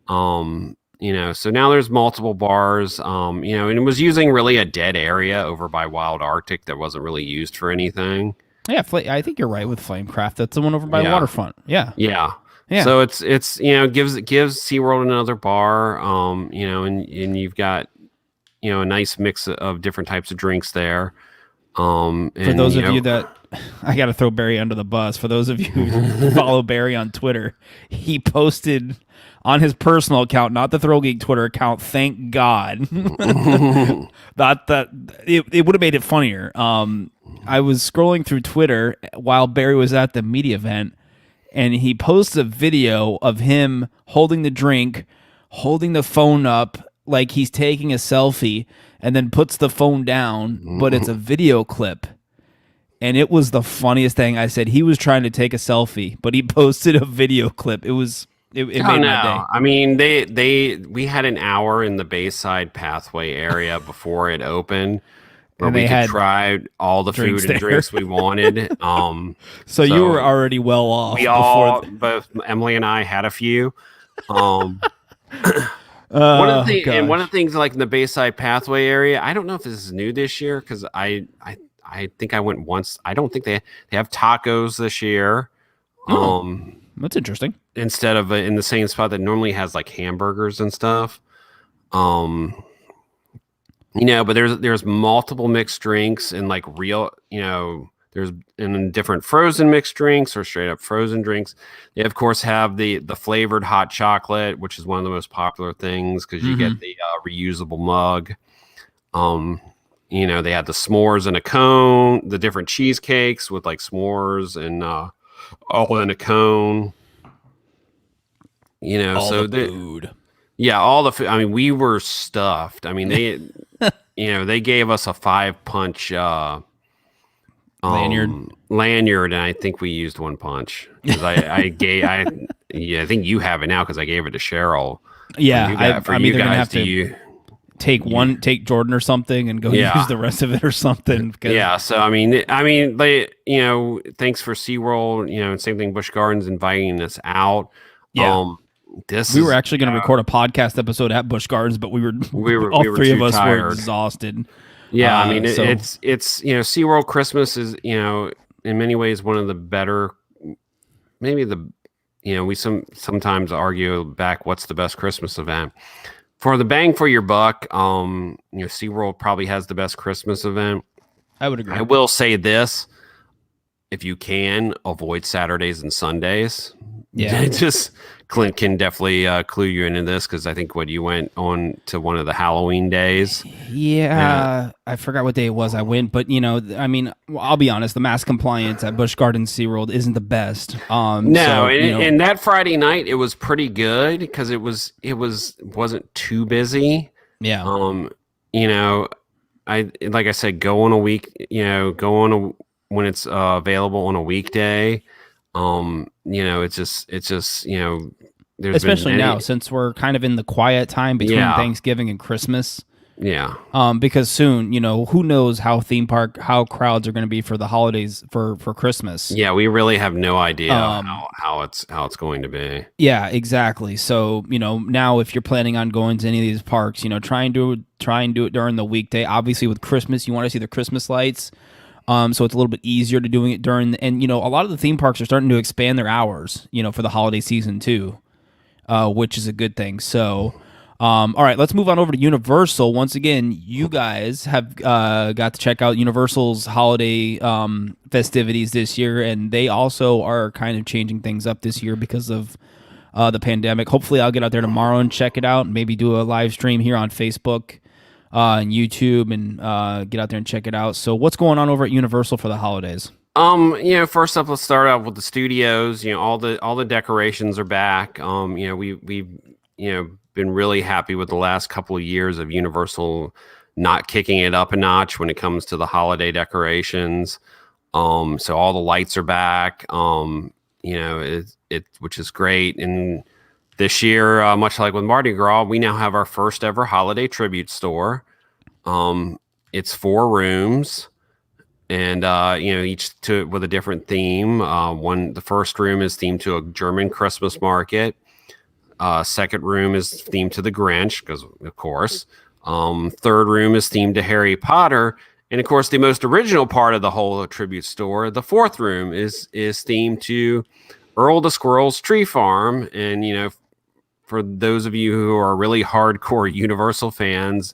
So now there's multiple bars, and it was using really a dead area over by Wild Arctic that wasn't really used for anything. Yeah, I think you're right with Flamecraft. That's the one over by Waterfront. Yeah. Yeah. So it's gives SeaWorld another bar, and you've got a nice mix of different types of drinks there. For those of you that I got to throw Barry under the bus. For those of you who follow Barry on Twitter, he posted on his personal account, not the ThrillGeek Twitter account. Thank God. that it would have made it funnier. I was scrolling through Twitter while Barry was at the media event, and he posts a video of him holding the drink, holding the phone up like he's taking a selfie, and then puts the phone down, but it's a video clip. And it was the funniest thing. I said he was trying to take a selfie, but he posted a video clip. It made my day. I mean, we had an hour in the Bayside Pathway area before it opened, where we could try all the food and drinks we wanted. So you were already well off. Both Emily and I had a few. One of the things, like in the Bayside Pathway area, I don't know if this is new this year, because I think I went once. I don't think they have tacos this year. That's interesting. Instead of in the same spot that normally has like hamburgers and stuff. But there's multiple mixed drinks and like real, there's in different frozen mixed drinks or straight up frozen drinks. They of course have the flavored hot chocolate, which is one of the most popular things because you get the reusable mug. They had the s'mores in a cone, the different cheesecakes with like s'mores and all in a cone. All the food. Yeah, all the food. I mean, we were stuffed. I mean, they, they gave us a 5-punch lanyard, and I think we used 1 punch because I think you have it now because I gave it to Cheryl. Yeah, I'm either gonna have to take Jordan or something and go use the rest of it or something. Yeah. So I mean, they, thanks for SeaWorld, and same thing, Busch Gardens inviting us out. Yeah. We were actually going to record a podcast episode at Busch Gardens, but we were all three of us tired. Were exhausted. Yeah, I mean, it's SeaWorld Christmas is, in many ways one of the better, maybe we sometimes argue back what's the best Christmas event. For the bang for your buck, SeaWorld probably has the best Christmas event. I would agree. I will say this, if you can, avoid Saturdays and Sundays. Yeah. Clint can definitely clue you into this because I think you went on to one of the Halloween days. Yeah, I forgot what day it was I went, but I'll be honest, the mask compliance at Busch Gardens SeaWorld isn't the best. And that Friday night it was pretty good because it wasn't too busy. Yeah. Like I said, go on a week, when it's available on a weekday. It's just there's especially now since we're kind of in the quiet time between Thanksgiving and Christmas. Yeah. Because soon, who knows how crowds are going to be for the holidays for Christmas. Yeah, we really have no idea how it's going to be. Yeah, exactly. So, now if you're planning on going to any of these parks, try and do it during the weekday. Obviously with Christmas, you want to see the Christmas lights. So it's a little bit easier to doing it during, and a lot of the theme parks are starting to expand their hours, for the holiday season too, which is a good thing. So, all right, let's move on over to Universal. Once again, you guys have got to check out Universal's holiday festivities this year, and they also are kind of changing things up this year because of the pandemic. Hopefully, I'll get out there tomorrow and check it out, and maybe do a live stream here on Facebook. And YouTube, and get out there and check it out. So what's going on over at Universal for the holidays? First up, let's start out with the studios. All the decorations are back. We've been really happy with the last couple of years of Universal not kicking it up a notch when it comes to the holiday decorations. So all the lights are back. Which is great. And this year, much like with Mardi Gras, we now have our first ever holiday tribute store. It's 4 rooms, and each with a different theme. The first room is themed to a German Christmas market. Second room is themed to the Grinch, because of course. Third room is themed to Harry Potter, and of course, the most original part of the whole tribute store, the fourth room, is themed to Earl the Squirrel's Tree Farm, and for those of you who are really hardcore Universal fans,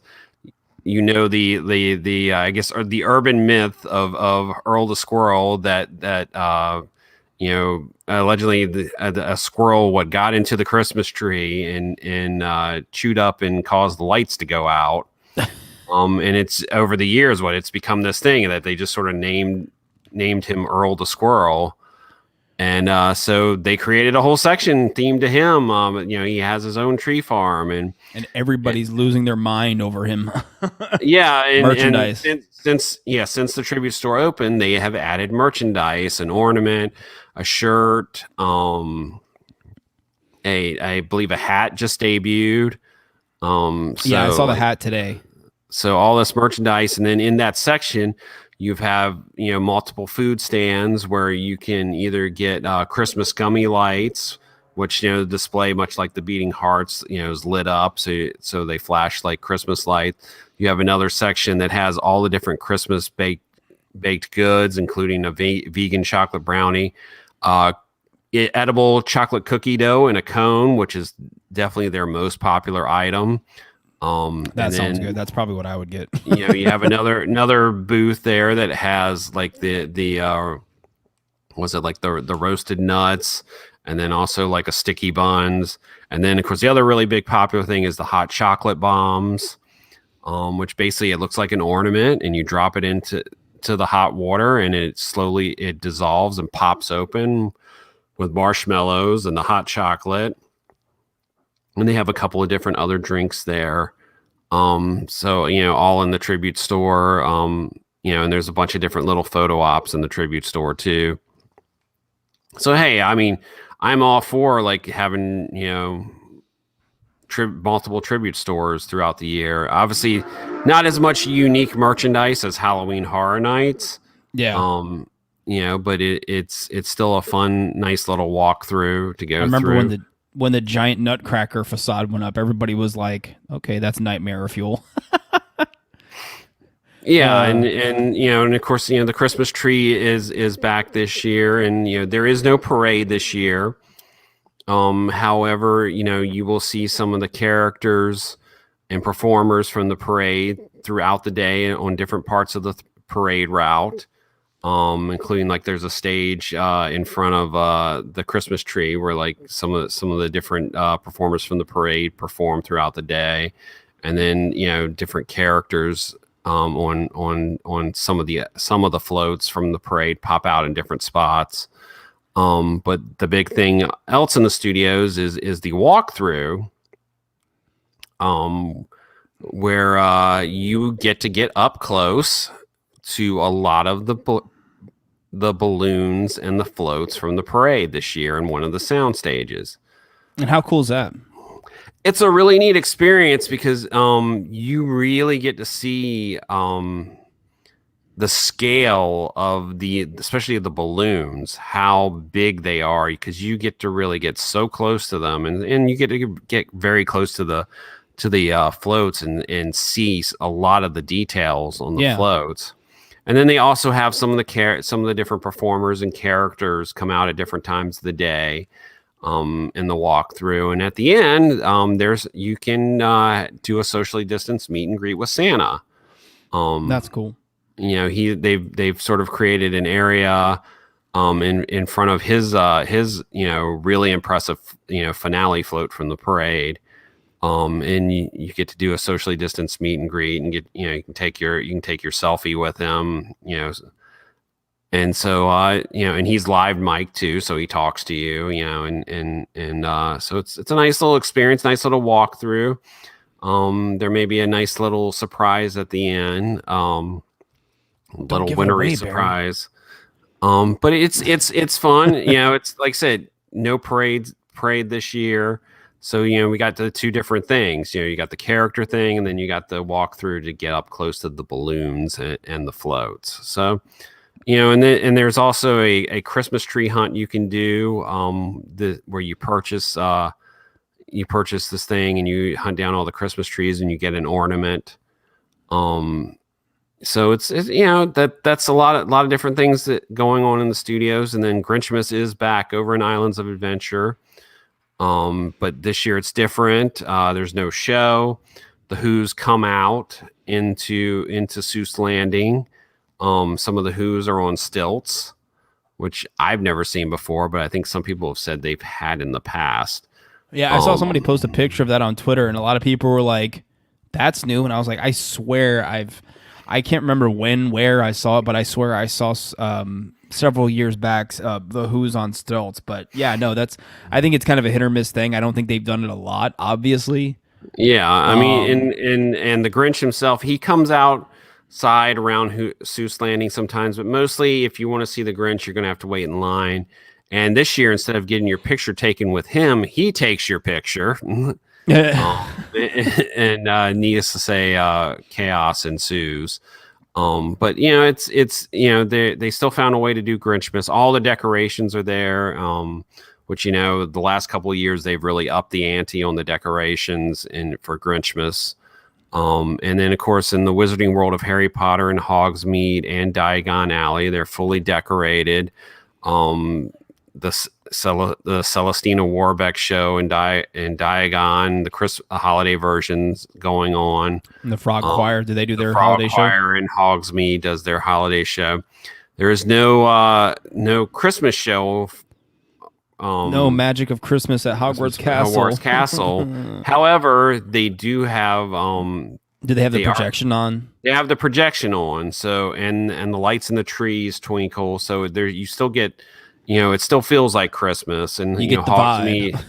the I guess or the urban myth of Earl the Squirrel that allegedly a squirrel got into the Christmas tree and chewed up and caused the lights to go out. And it's over the years it's become this thing that they just sort of named him Earl the Squirrel. And so they created a whole section themed to him. He has his own tree farm, and everybody's losing their mind over him. Yeah, merchandise. And since the tribute store opened, they have added merchandise, an ornament, a shirt. I believe a hat just debuted. I saw the hat today. So all this merchandise, and then in that section, you have multiple food stands where you can either get Christmas gummy lights, which display much like the beating hearts, is lit up, so they flash like Christmas lights. You have another section that has all the different Christmas baked goods, including a vegan chocolate brownie, edible chocolate cookie dough in a cone, which is definitely their most popular item. That sounds good. That's probably what I would get. You have another booth there that has like the roasted nuts, and then also like a sticky buns, and then of course the other really big popular thing is the hot chocolate bombs, which basically it looks like an ornament, and you drop it into the hot water, and it dissolves and pops open with marshmallows and the hot chocolate. And they have a couple of different other drinks there. So, all in the tribute store. And there's a bunch of different little photo ops in the tribute store too. So, hey, I mean, I'm all for like having, multiple tribute stores throughout the year. Obviously, not as much unique merchandise as Halloween Horror Nights. Yeah. But it's still a fun, nice little walkthrough to go through. I remember when the giant nutcracker facade went up, everybody was like, okay, that's nightmare fuel. Yeah. And of course, the Christmas tree is back this year, and, there is no parade this year. However, you will see some of the characters and performers from the parade throughout the day on different parts of the parade route. Including like there's a stage in front of the Christmas tree where like some of the different performers from the parade perform throughout the day, and then different characters on some of the floats from the parade pop out in different spots. But the big thing else in the studios is the walkthrough, where you get up close to a lot of the balloons and the floats from the parade this year in one of the sound stages. And how cool is that? It's a really neat experience because you really get to see the scale of especially the balloons, how big they are, because you get to really get so close to them, and you get to get very close to the floats and see a lot of the details on the floats. And then they also have some of the different performers and characters come out at different times of the day in the walkthrough. And at the end, you can do a socially distanced meet and greet with Santa. That's cool. They've sort of created an area in front of his really impressive finale float from the parade. And you get to do a socially distanced meet and greet, and get you can take your selfie with him, and so and he's live mic too, so he talks to you, and so it's a nice little experience, nice little walkthrough. There may be a nice little surprise at the end, little wintry surprise. But it's fun, it's like I said, no parade this year. So, we got the two different things. You got the character thing, and then you got the walkthrough to get up close to the balloons and the floats. So, and there's also a Christmas tree hunt you can do where you purchase this thing and you hunt down all the Christmas trees and you get an ornament. So it's that's a lot of different things that going on in the studios. And then Grinchmas is back over in Islands of Adventure. But this year it's different. There's no show. the Who's come out into Seuss Landing. Some of the Who's are on stilts, which I've never seen before, but I think some people have said they've had in the past. Yeah, I saw somebody post a picture of that on Twitter, and a lot of people were like, "That's new," and I was like, "I swear I can't remember where I saw it, but I swear I saw several years back the Who's on stilts." But yeah, no, I think it's kind of a hit or miss thing. I don't think they've done it a lot, obviously. Yeah, I mean, and the Grinch himself, he comes outside around Seuss Landing sometimes, but mostly if you want to see the Grinch, you're going to have to wait in line. And this year, instead of getting your picture taken with him, he takes your picture. And needless to say, chaos ensues. But it's they still found a way to do Grinchmas. All the decorations are there, which the last couple of years they've really upped the ante on the decorations for Grinchmas. And then of course in the Wizarding World of Harry Potter and Hogsmeade and Diagon Alley, they're fully decorated. The Celestina Warbeck show in Diagon, the holiday versions going on. And the Frog Choir, do they do their Frog holiday Choir in Hogsmeade does their holiday show. There is no Christmas show. No Magic of Christmas at Hogwarts Castle. Hogwarts Castle. However, they do have. Do they have the projection on? They have the projection on. So and the lights in the trees twinkle. So there you still get. It still feels like Christmas, and you get the vibe.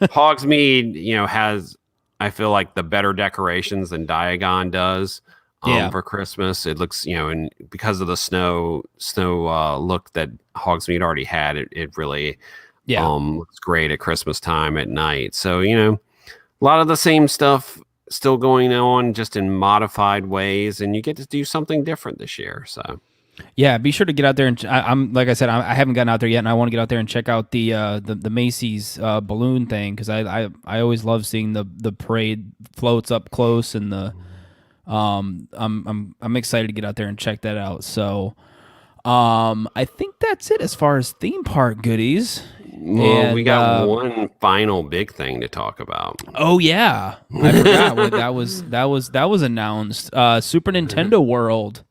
Hogsmeade, has, I feel like, the better decorations than Diagon does for Christmas. It looks, and because of the snow look that Hogsmeade already had, it really looks great at Christmas time at night. So, a lot of the same stuff still going on, just in modified ways, and you get to do something different this year. So. Yeah, be sure to get out there, and I'm like I said, I haven't gotten out there yet, and I want to get out there and check out the Macy's balloon thing, because I always love seeing the parade floats up close, and I'm excited to get out there and check that out. So I think that's it as far as theme park goodies. Well, we got one final big thing to talk about. Oh yeah, I forgot what that was announced. Super Nintendo World.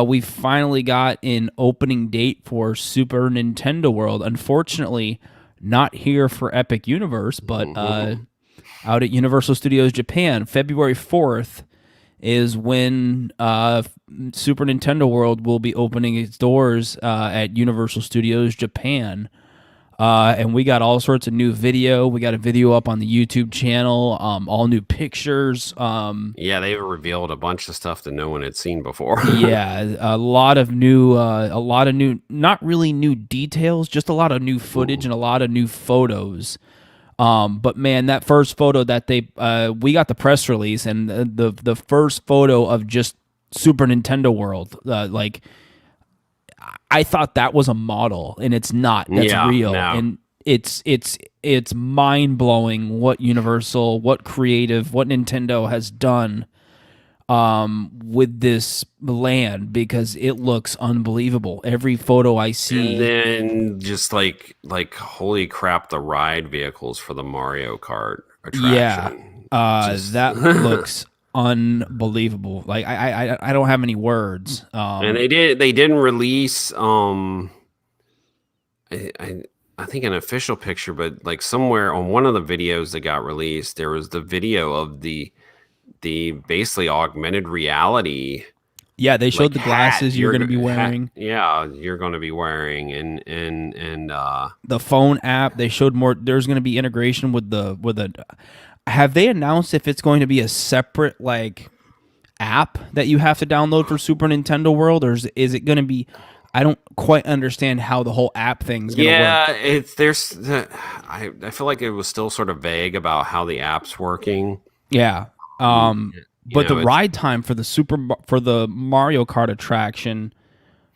We finally got an opening date for Super Nintendo World. Unfortunately, not here for Epic Universe, but out at Universal Studios Japan, February 4th is when Super Nintendo World will be opening its doors at Universal Studios Japan. And we got all sorts of new video. We got a video up on the YouTube channel, all new pictures. Yeah, they revealed a bunch of stuff that no one had seen before. Yeah, a lot of new, not really new details, just a lot of new footage and a lot of new photos. But man, that first photo that we got the press release, and the first photo of just Super Nintendo World, I thought that was a model, and it's not. That's real, and it's mind blowing what Universal, what Nintendo has done with this land, because it looks unbelievable. Every photo I see, and then just like holy crap, the ride vehicles for the Mario Kart attraction. Yeah, that looks unbelievable. Like I don't have any words. And they didn't release I think an official picture, but like somewhere on one of the videos that got released, there was the video of the basically augmented reality. Yeah, they showed the glasses you're going to be wearing. You're going to be wearing, and the phone app. They showed more. There's going to be integration with a. Have they announced if it's going to be a separate app that you have to download for Super Nintendo World, or is it going to be? I don't quite understand how the whole app thing's going to work. I feel like it was still sort of vague about how the app's working. Yeah. But the ride time for the Mario Kart attraction,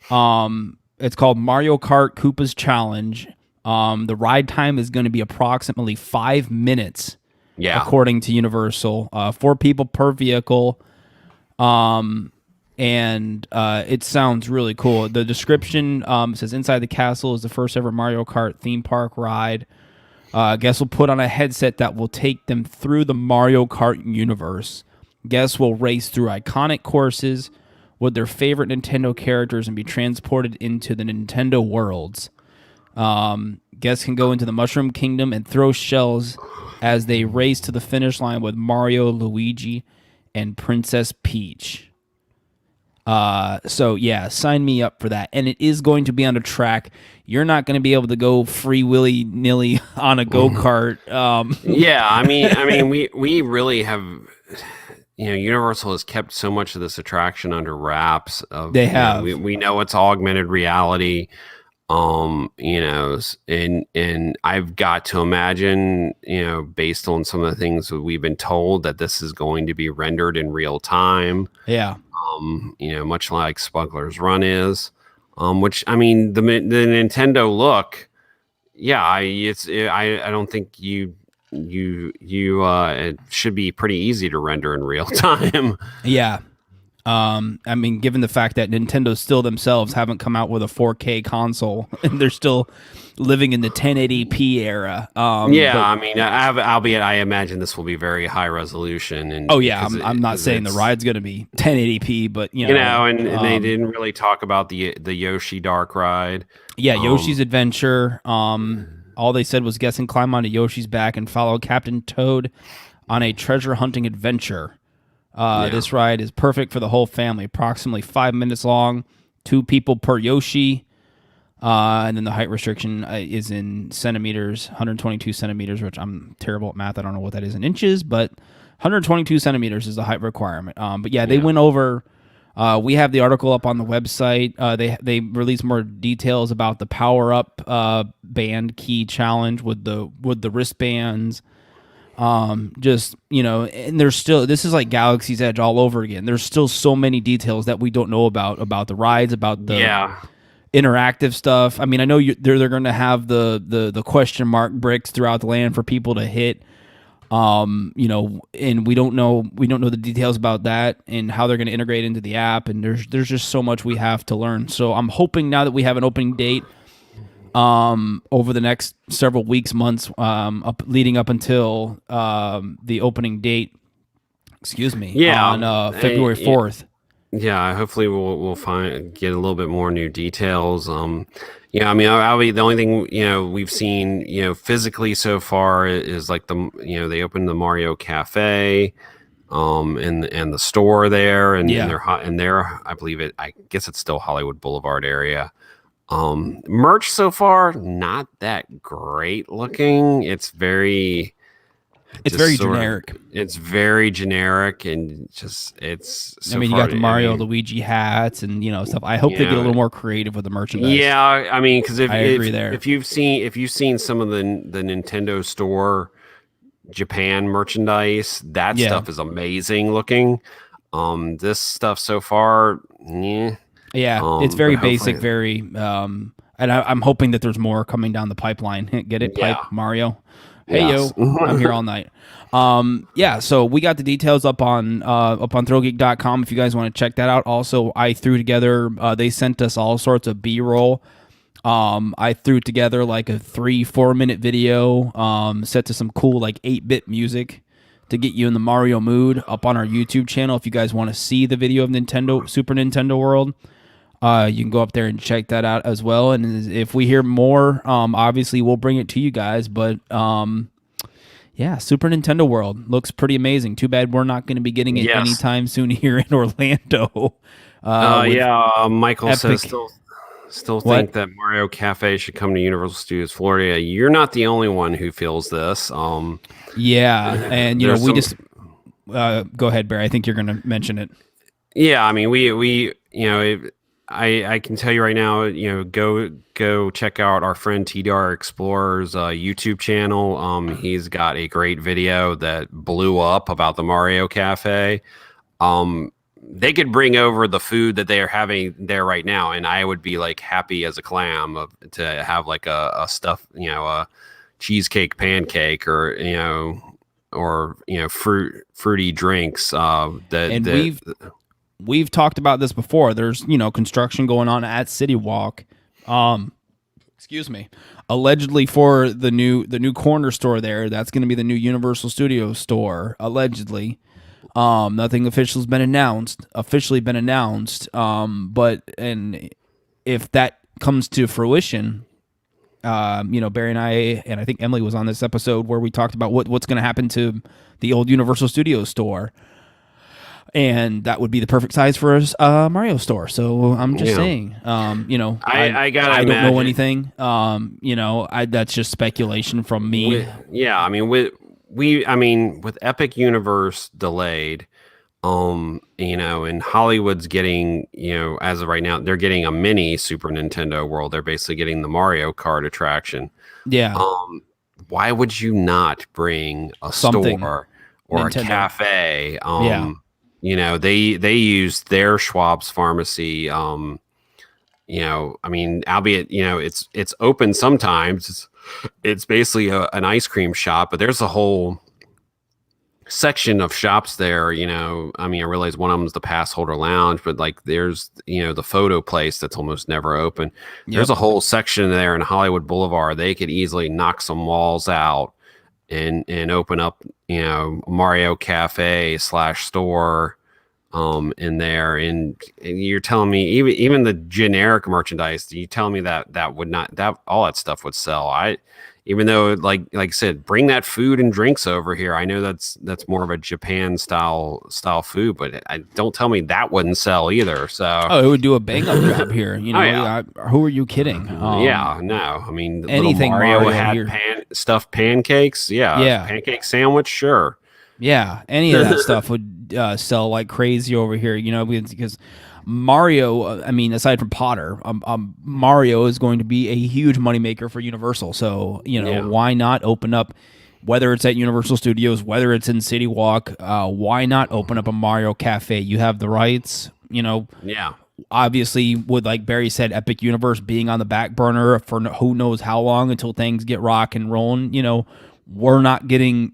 it's called Mario Kart Koopa's Challenge. The ride time is going to be approximately 5 minutes. Yeah. According to Universal, 4 people per vehicle. And it sounds really cool. The description says inside the castle is the first ever Mario Kart theme park ride. Guests will put on a headset that will take them through the Mario Kart universe. Guests will race through iconic courses with their favorite Nintendo characters and be transported into the Nintendo worlds. Guests can go into the Mushroom Kingdom and throw shells as they race to the finish line with Mario, Luigi, and Princess Peach. So yeah, sign me up for that. And it is going to be on a track. You're not going to be able to go free willy-nilly on a go-kart. Yeah, I mean, we really have, Universal has kept so much of this attraction under wraps. They have. We know it's augmented reality. And I've got to imagine, based on some of the things that we've been told, that this is going to be rendered in real time. Yeah. Much like Smuggler's Run is, which, I mean, the Nintendo look, yeah, I don't think it should be pretty easy to render in real time. Yeah. I mean, given the fact that Nintendo still themselves haven't come out with a 4K console, and they're still living in the 1080p era. Albeit I imagine this will be very high resolution. And I'm not saying the ride's going to be 1080p, but and they didn't really talk about the Yoshi Dark ride. Yeah, Yoshi's Adventure. All they said was guests can climb onto Yoshi's back and follow Captain Toad on a treasure hunting adventure. This ride is perfect for the whole family. Approximately 5 minutes long, 2 people per Yoshi. And then the height restriction is in centimeters, 122 centimeters, which I'm terrible at math. I don't know what that is in inches, but 122 centimeters is the height requirement. They went over. We have the article up on the website. They released more details about the power up band key challenge with the wristbands. And there's still, this is like Galaxy's Edge all over again. There's still so many details that we don't know about the rides, about the interactive stuff. I mean, I know they're going to have the question mark bricks throughout the land for people to hit. And we don't know the details about that and how they're going to integrate into the app. And there's just so much we have to learn. So I'm hoping now that we have an opening date, over the next several weeks, months, leading up until the opening date. On February 4th. Yeah, hopefully we'll get a little bit more new details. I'll be the only thing we've seen physically so far is like they opened the Mario Cafe, and the store there, and they're I believe it. I guess it's still Hollywood Boulevard area. Merch so far, not that great looking. It's very generic. It's very generic, and it's. So you got the Mario, Luigi hats, and stuff. I hope they get a little more creative with the merchandise. Yeah, I mean, because if you've seen some of the Nintendo Store Japan merchandise, that stuff is amazing looking. This stuff so far, yeah. Yeah, it's very basic, very, and I'm hoping that there's more coming down the pipeline. Get it, Pipe Mario? Hey yo, I'm here all night. So we got the details up on ThrillGeek.com if you guys want to check that out. Also, I threw together. They sent us all sorts of B-roll. I threw together like a 3-4 minute video, set to some cool like 8-bit music to get you in the Mario mood up on our YouTube channel. If you guys want to see the video of Super Nintendo World. You can go up there and check that out as well. And if we hear more, obviously we'll bring it to you guys. But Super Nintendo World looks pretty amazing. Too bad we're not going to be getting it anytime soon here in Orlando. Michael says still think that Mario Cafe should come to Universal Studios Florida. You're not the only one who feels this. And we just go ahead, Barry. I think you're going to mention it. Yeah, I mean, we I can tell you right now, go check out our friend TDR Explorer's YouTube channel. He's got a great video that blew up about the Mario Cafe. They could bring over the food that they are having there right now, and I would be like happy as a clam to have like a stuff, a cheesecake pancake or fruity drinks. We've talked about this before. There's, construction going on at City Walk. excuse me, allegedly for the new corner store there. That's going to be the new Universal Studios store, allegedly. Nothing officially been announced. But if that comes to fruition, Barry and I think Emily was on this episode where we talked about what's going to happen to the old Universal Studios store. And that would be the perfect size for a Mario store. So I'm just saying, I don't know anything. That's just speculation from me. With Epic Universe delayed, and Hollywood's getting, as of right now, they're getting a mini Super Nintendo World. They're basically getting the Mario Kart attraction. Yeah. Why would you not bring a Something store or Nintendo. A cafe? They use their Schwab's pharmacy. Albeit, it's open sometimes. It's basically an ice cream shop, but there's a whole section of shops there. I realize one of them is the pass holder lounge, but like there's, the photo place that's almost never open. Yep. There's a whole section there in Hollywood Boulevard. They could easily knock some walls out and open up, Mario Cafe / store in there. And you're telling me even the generic merchandise, you tell me that would not, that all that stuff would sell. Even though like I said, bring that food and drinks over here. I know that's more of a Japan style food, but don't tell me that wouldn't sell either. So it would do a bang up job here. Who are you kidding? Anything Mario had stuffed pancakes. Yeah. Pancake sandwich. Sure. Yeah, any of that stuff would sell like crazy over here, because Mario, aside from Potter, Mario is going to be a huge moneymaker for Universal. So, why not open up, whether it's at Universal Studios, whether it's in City Walk, why not open up a Mario Cafe? You have the rights, Yeah. Obviously, with, like Barry said, Epic Universe being on the back burner for who knows how long until things get rock and rolling, we're not getting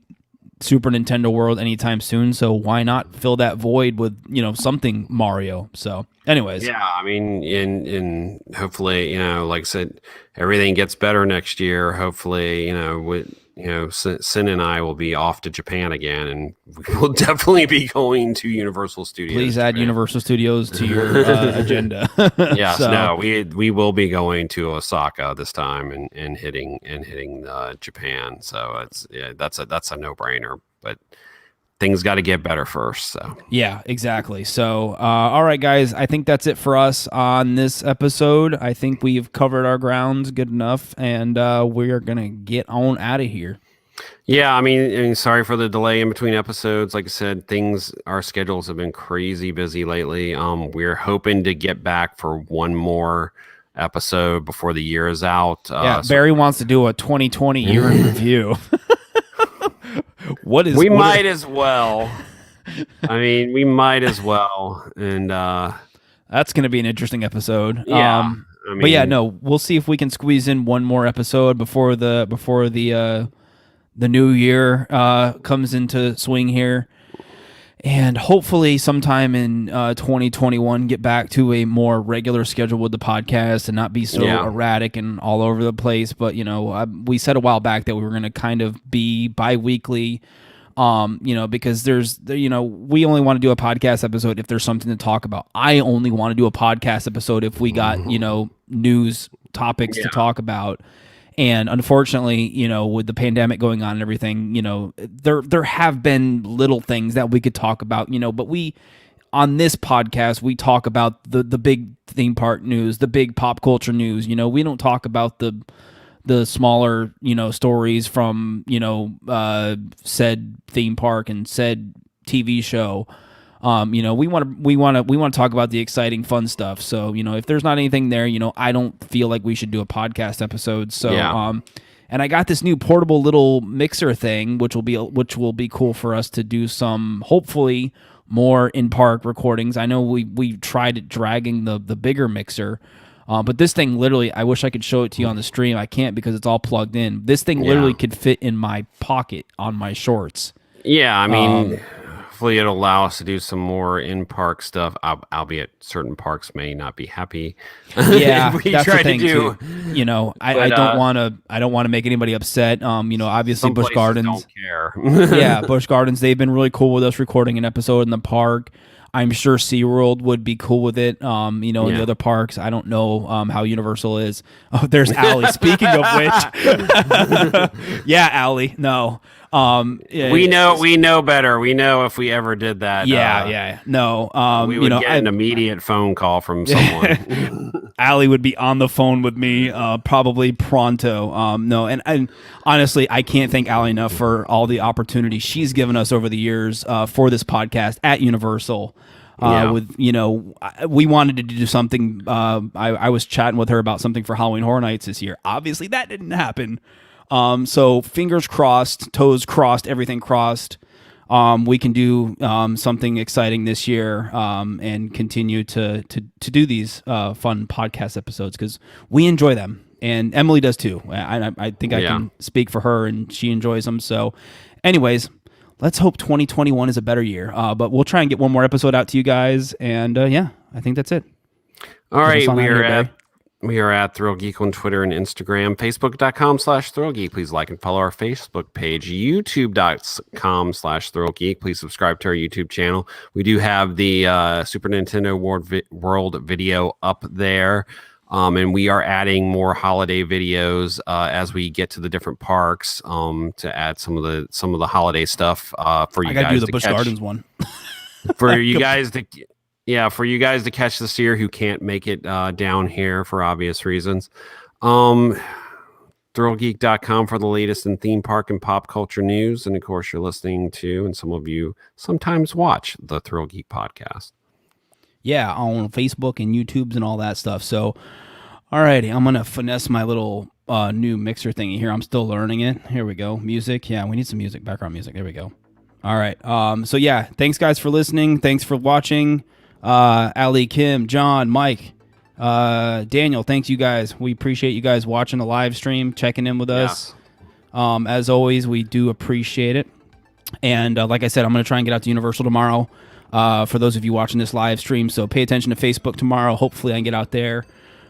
Super Nintendo World anytime soon, so why not fill that void with something Mario? So anyways, and hopefully, like I said, everything gets better next year. Hopefully, Sin and I will be off to Japan again, and we'll definitely be going to Universal Studios. Please add Universal Studios to your agenda. Yes, we will be going to Osaka this time and hitting Japan. So that's a no-brainer. But things got to get better first. So yeah, exactly. So all right, guys, I think that's it for us on this episode. I think we've covered our grounds good enough, and we are gonna get on out of here. Yeah, sorry for the delay in between episodes. Like I said, our schedules have been crazy busy lately. We're hoping to get back for one more episode before the year is out. Barry wants to do a 2020 year in review. We might as well. We might as well, and that's going to be an interesting episode. Yeah, we'll see if we can squeeze in one more episode before the new year comes into swing here, and hopefully sometime in 2021 get back to a more regular schedule with the podcast and not be so erratic and all over the place. But we said a while back that we were going to kind of be bi-weekly, because we only want to do a podcast episode if there's something to talk about. I only want to do a podcast episode if we got news topics to talk about. And unfortunately, with the pandemic going on and everything, there have been little things that we could talk about, but on this podcast, we talk about the big theme park news, the big pop culture news. We don't talk about the smaller, stories from, said theme park and said TV show. We want to talk about the exciting, fun stuff. So, if there's not anything there, I don't feel like we should do a podcast episode. So, and I got this new portable little mixer thing, which will be cool for us to do some, hopefully, more in park recordings. I know we tried dragging the bigger mixer, but this thing literally, I wish I could show it to you on the stream. I can't because it's all plugged in. This thing literally could fit in my pocket on my shorts. Yeah, hopefully it'll allow us to do some more in-park stuff, albeit certain parks may not be happy. Yeah, if we that's try the thing to do. too. You know, I don't want to. I don't want to make anybody upset. You know, obviously Some Busch places Gardens. don't care. Yeah, Busch Gardens. They've been really cool with us recording an episode in the park. I'm sure SeaWorld would be cool with it. You know, in the other parks, I don't know how Universal is. Oh, there's Allie. Speaking of which, yeah, Allie. No, we know better. We know if we ever did that. Yeah. No, we would get an immediate phone call from someone. Allie would be on the phone with me, probably pronto. No, and honestly, I can't thank Allie enough for all the opportunities she's given us over the years for this podcast at Universal. With we wanted to do something. I was chatting with her about something for Halloween Horror Nights this year. Obviously, that didn't happen. So fingers crossed, toes crossed, everything crossed. We can do something exciting this year and continue to do these fun podcast episodes because we enjoy them, and Emily does too. I think I can speak for her, and she enjoys them. So, anyways, let's hope 2021 is a better year. But we'll try and get one more episode out to you guys, and I think that's it. All right, we are at ThrillGeek on Twitter and Instagram, Facebook.com/ThrillGeek. Please like and follow our Facebook page, YouTube.com/ThrillGeek. Please subscribe to our YouTube channel. We do have the Super Nintendo World video up there. And we are adding more holiday videos as we get to the different parks to add some of the holiday stuff for you guys. I gotta do the Busch Gardens one. For you guys to. Yeah, for you guys to catch this year who can't make it down here for obvious reasons. ThrillGeek.com for the latest in theme park and pop culture news. And of course, you're listening to, and some of you sometimes watch, the ThrillGeek Podcast. Yeah, on Facebook and YouTubes and all that stuff. So, alrighty, I'm going to finesse my little new mixer thingy here. I'm still learning it. Here we go. Music. Yeah, we need some music, background music. There we go. All right. So, yeah, thanks, guys, for listening. Thanks for watching. Ali, Kim, John, Mike, Daniel, thanks you guys. We appreciate you guys watching the live stream, checking in with us. As always, we do appreciate it. And like I said, I'm going to try and get out to Universal tomorrow for those of you watching this live stream. So pay attention to Facebook tomorrow. Hopefully I can get out there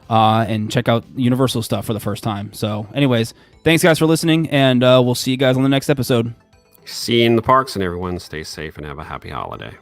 and check out Universal stuff for the first time. So anyways, thanks guys for listening, and we'll see you guys on the next episode. See you in the parks, and everyone stay safe and have a happy holiday.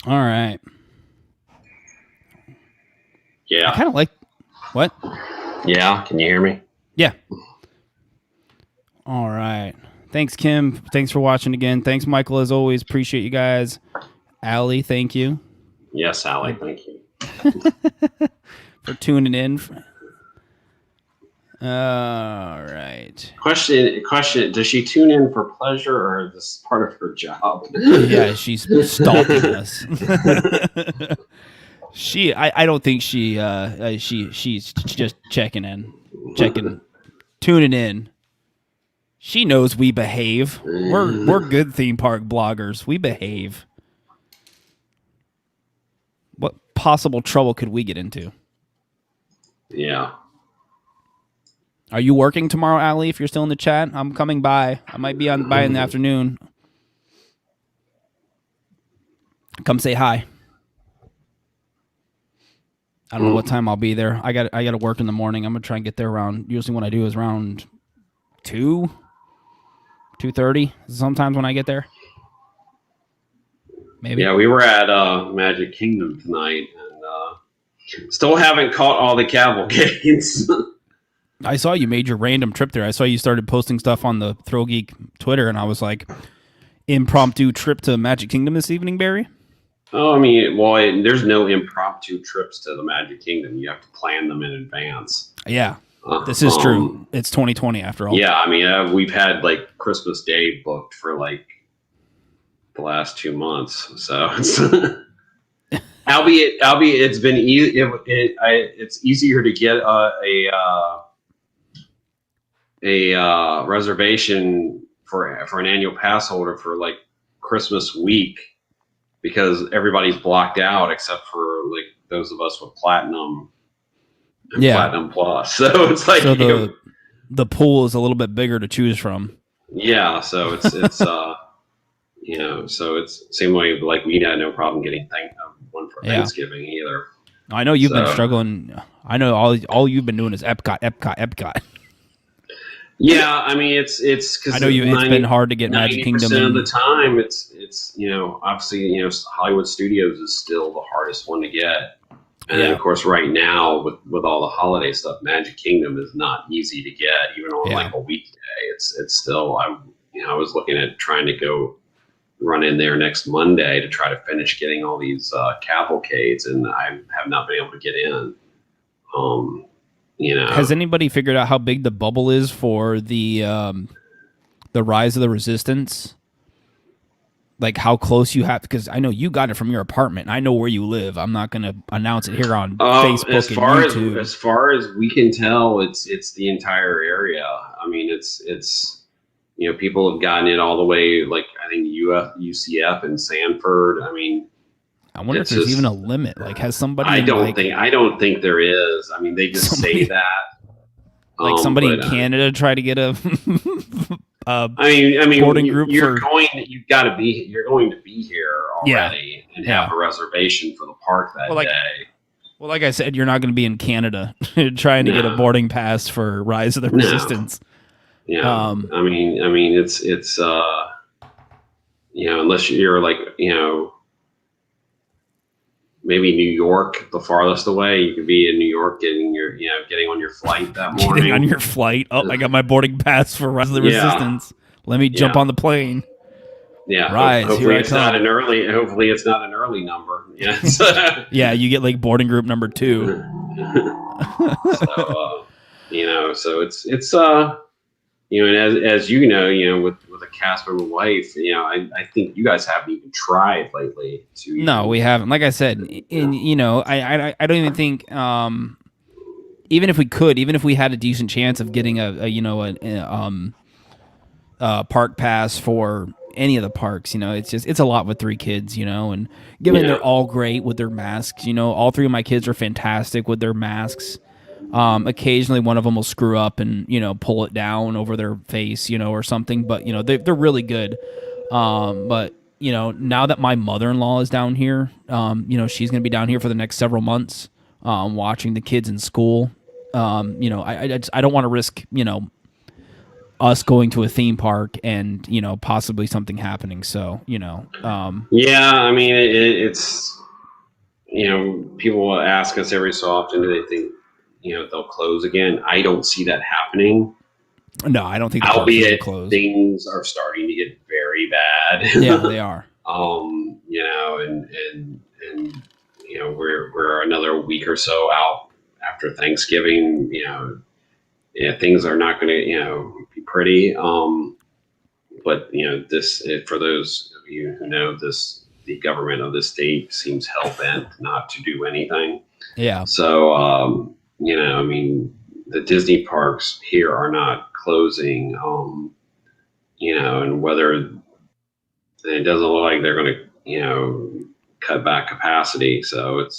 All right. Yeah. I kind of like... What? Yeah, can you hear me? Yeah. All right. Thanks, Kim. Thanks for watching again. Thanks, Michael, as always. Appreciate you guys. Allie, thank you. Yes, Allie, thank you. For tuning in. All right. Question, does she tune in for pleasure, or is this part of her job? Yeah, she's stalking us. I don't think she's just checking, tuning in. She knows we behave. We're good theme park bloggers. We behave. What possible trouble could we get into? Yeah. Are you working tomorrow, Allie? If you're still in the chat, I'm coming by. I might be by in the afternoon. Come say hi. I don't know what time I'll be there. I got to work in the morning. I'm gonna try and get there around. Usually, when I do is around 2:30. Sometimes when I get there. Maybe. Yeah, we were at Magic Kingdom tonight, and still haven't caught all the cavalcades. I saw you made your random trip there. I saw you started posting stuff on the ThrillGeek Twitter, and I was like, impromptu trip to Magic Kingdom this evening, Barry? Oh, I mean, there's no impromptu trips to the Magic Kingdom. You have to plan them in advance. Yeah, this is true. It's 2020 after all. Yeah, I mean, we've had like Christmas Day booked for like the last 2 months. So it's albeit it's been it's easier to get a reservation for an annual pass holder for like Christmas week, because everybody's blocked out except for like those of us with platinum and platinum plus. So it's like, so the pool is a little bit bigger to choose from. Yeah, so it's so it's same way. Like we had no problem getting one for Thanksgiving either. I know you've been struggling. I know all you've been doing is Epcot. Yeah, I mean it's because I know it's been hard to get Magic Kingdom. 90% of the time, it's obviously Hollywood Studios is still the hardest one to get, and then of course right now with all the holiday stuff, Magic Kingdom is not easy to get even on like a weekday. It's still I was looking at trying to go run in there next Monday to try to finish getting all these cavalcades, and I have not been able to get in. Has anybody figured out how big the bubble is for the Rise of the Resistance? Like how close you have, because I know you got it from your apartment. And I know where you live. I'm not going to announce it here on Facebook and YouTube. As far as we can tell, it's the entire area. I mean, it's people have gotten it all the way, like I think UCF and Sanford. I mean, I wonder if there's even a limit. Like, has somebody? I don't think there is. I mean, they just say that. Like somebody in Canada try to get a I mean, boarding group. You're going to be here already and have a reservation for the park that day. Well, like I said, you're not going to be in Canada trying to get a boarding pass for Rise of the Resistance. Yeah, I mean, it's unless you're like maybe New York, the farthest away. You could be in New York getting on your flight that morning. Getting on your flight. Oh, I got my boarding pass for Rise of the Resistance. Let me jump on the plane. Yeah. Rise. Hopefully it's not an early number. Yes. Yeah, you get like boarding group number 2. So it's and as with a cast member wife, I think you guys haven't even tried lately to. No, we haven't. Like I said, I don't even think, even if we could, even if we had a decent chance of getting a park pass for any of the parks, it's a lot with 3 kids, and given they're all great with their masks, all 3 of my kids are fantastic with their masks. Occasionally one of them will screw up and, pull it down over their face, or something, but, they're really good. But, now that my mother-in-law is down here, she's going to be down here for the next several months, watching the kids in school. I don't want to risk, us going to a theme park and, possibly something happening. So, yeah, I mean, it's, people will ask us every so often, do they think, they'll close again? I don't see that happening. No, I don't think. Albeit things are starting to get very bad. Yeah, they are. We're another week or so out after Thanksgiving. Things are not going to be pretty. But this, for those of you who know this, the government of the state seems hell bent not to do anything. Yeah. So. I mean, the Disney parks here are not closing, and whether it doesn't look like they're going to, cut back capacity. So it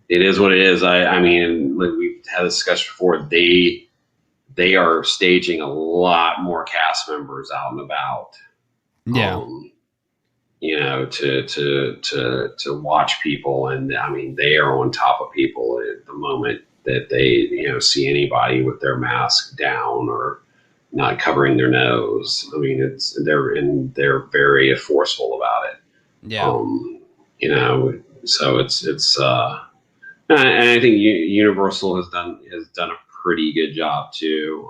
is what it is. I mean, like we've had a discussion before, they are staging a lot more cast members out and about. Yeah. To watch people, and I mean they are on top of people at the moment that they see anybody with their mask down or not covering their nose. I mean they're very forceful about it. Yeah. So it's and I think Universal has done a pretty good job too.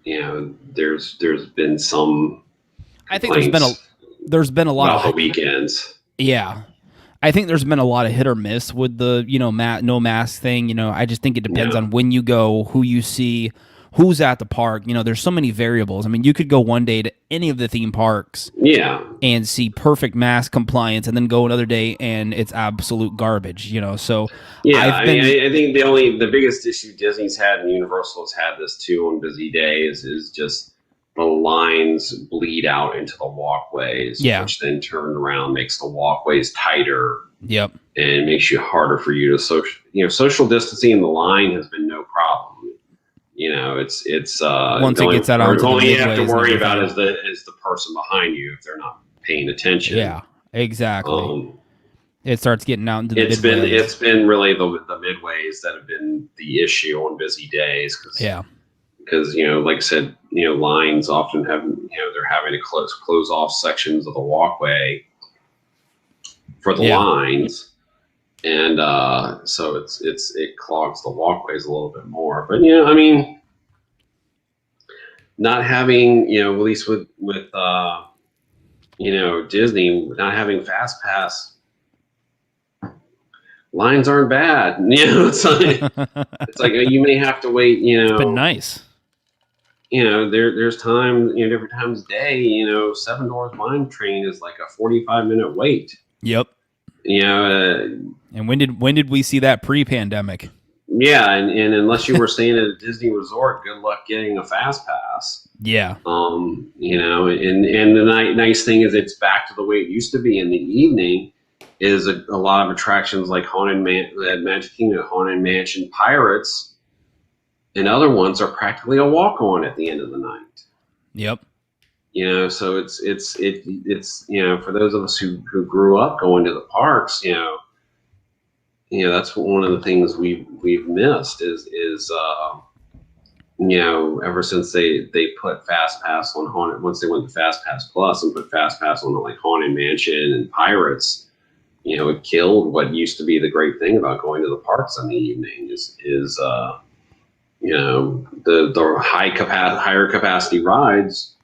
There's been some. I think there's been a lot of the weekends. Yeah, I think there's been a lot of hit or miss with the no mask thing. I just think it depends on when you go, who you see, who's at the park. There's so many variables. I mean, you could go one day to any of the theme parks and see perfect mask compliance, and then go another day and it's absolute garbage. So I think the biggest issue Disney's had and Universal's had this too on busy days is just the lines bleed out into the walkways, which then turned around makes the walkways tighter. Yep. And makes you harder for you to social distancing in the line has been no problem. It's once it gets out onto the only you have to worry about is the person behind you if they're not paying attention. Yeah, exactly. It starts getting out into the midways. It's been really the midways that have been the issue on busy days. Because like I said, lines often have they're having to close off sections of the walkway for the lines, and so it clogs the walkways a little bit more. But not having at least with Disney not having Fast Pass, lines aren't bad. It's like you may have to wait. It's been nice. There's times, different times a day, Seven Doors Mine Train is like a 45-minute wait. Yep. And when did we see that pre-pandemic? Yeah, and unless you were staying at a Disney resort, good luck getting a Fast Pass. Yeah. And the nice thing is it's back to the way it used to be in the evening. Is a lot of attractions like Magic Kingdom, Haunted Mansion, Pirates, and other ones are practically a walk-on at the end of the night. Yep. So it's for those of us who grew up going to the parks, that's one of the things we've missed is ever since they put Fast Pass on Haunted, once they went to Fast Pass Plus and put Fast Pass on like Haunted Mansion and Pirates, it killed what used to be the great thing about going to the parks in the evening is the higher capacity rides,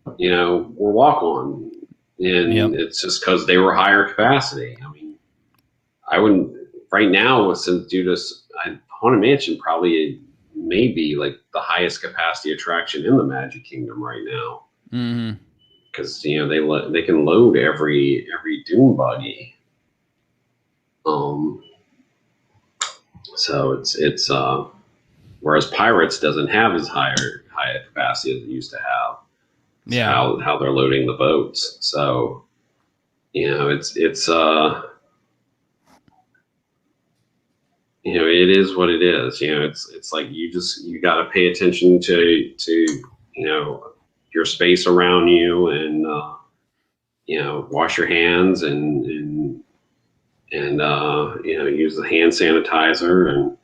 were walk on, and it's just because they were higher capacity. I mean, I wouldn't right now since due to Haunted Mansion probably may be like the highest capacity attraction in the Magic Kingdom right now, because they can load every dune buggy. So it's whereas Pirates doesn't have as high capacity as it used to have. Yeah. How they're loading the boats. So, it's it is what it is. It's like you got to pay attention to your space around you and wash your hands and use the hand sanitizer and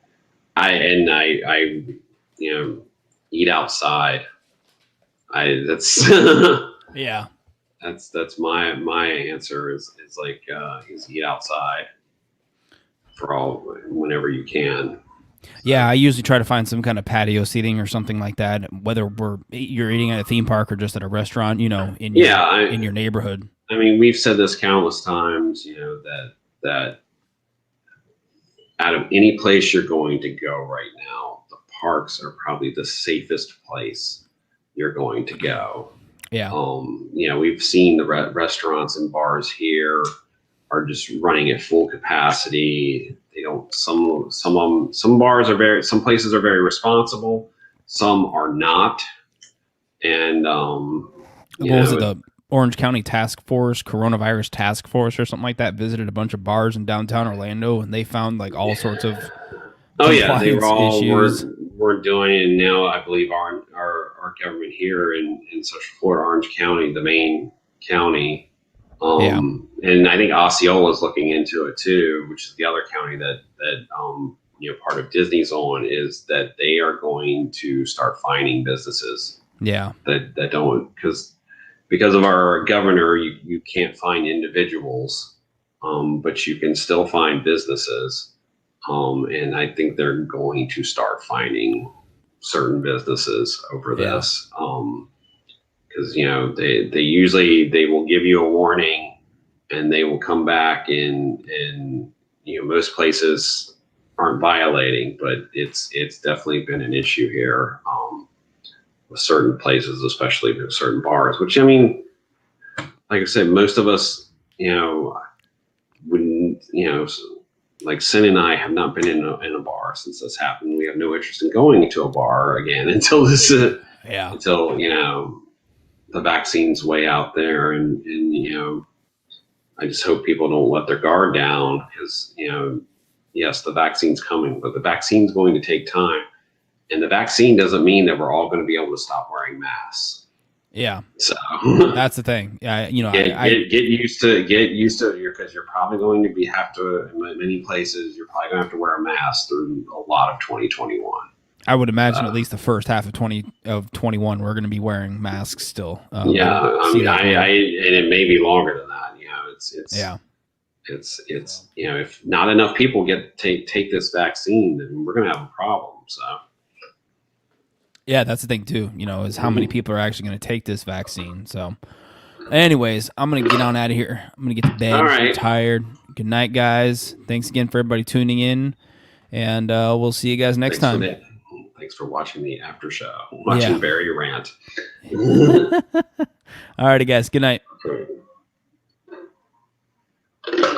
I eat outside. That's my answer is eat outside whenever you can. Yeah, I usually try to find some kind of patio seating or something like that, whether you're eating at a theme park or just at a restaurant, in your neighborhood. I mean, we've said this countless times, that out of any place you're going to go right now, the parks are probably the safest place you're going to go. Yeah. We've seen the restaurants and bars here are just running at full capacity. They don't. Some places are very responsible. Some are not. And what was it? The Orange County Coronavirus Task Force or something like that visited a bunch of bars in downtown Orlando, and they found like all sorts of they were all issues. We're doing it now. I believe our government here in Central Florida, Orange County, the main county, and I think Osceola is looking into it too, which is the other county that part of Disney's on, is that they are going to start fining businesses. Yeah, that don't because of our governor, you can't fine individuals, but you can still fine businesses. And I think they're going to start fining certain businesses over this. Because they will give you a warning, and they will come back and most places aren't violating, but it's definitely been an issue here with certain places, especially with certain bars. Which I mean, like I said, most of us, wouldn't, like Sin and I have not been in a bar since this happened. We have no interest in going to a bar again until this, until the vaccine's way out there, and I just hope people don't let their guard down because yes, the vaccine's coming, but the vaccine's going to take time, and the vaccine doesn't mean that we're all going to be able to stop wearing masks. Yeah. So that's the thing. Yeah, get used to because you're probably going to have to in many places. You're probably going to have to wear a mask through a lot of 2021. I would imagine at least the first half of 2021 we're going to be wearing masks still. I mean, and it may be longer than that. It's if not enough people take this vaccine, then we're going to have a problem. So. Yeah, that's the thing too, is how many people are actually going to take this vaccine. So anyways, I'm going to get on out of here. I'm going to get to bed. All right. I'm tired. Good night, guys. Thanks again for everybody tuning in, and we'll see you guys next time. Thanks for watching the after show. Watching Barry rant. All righty, guys. Good night.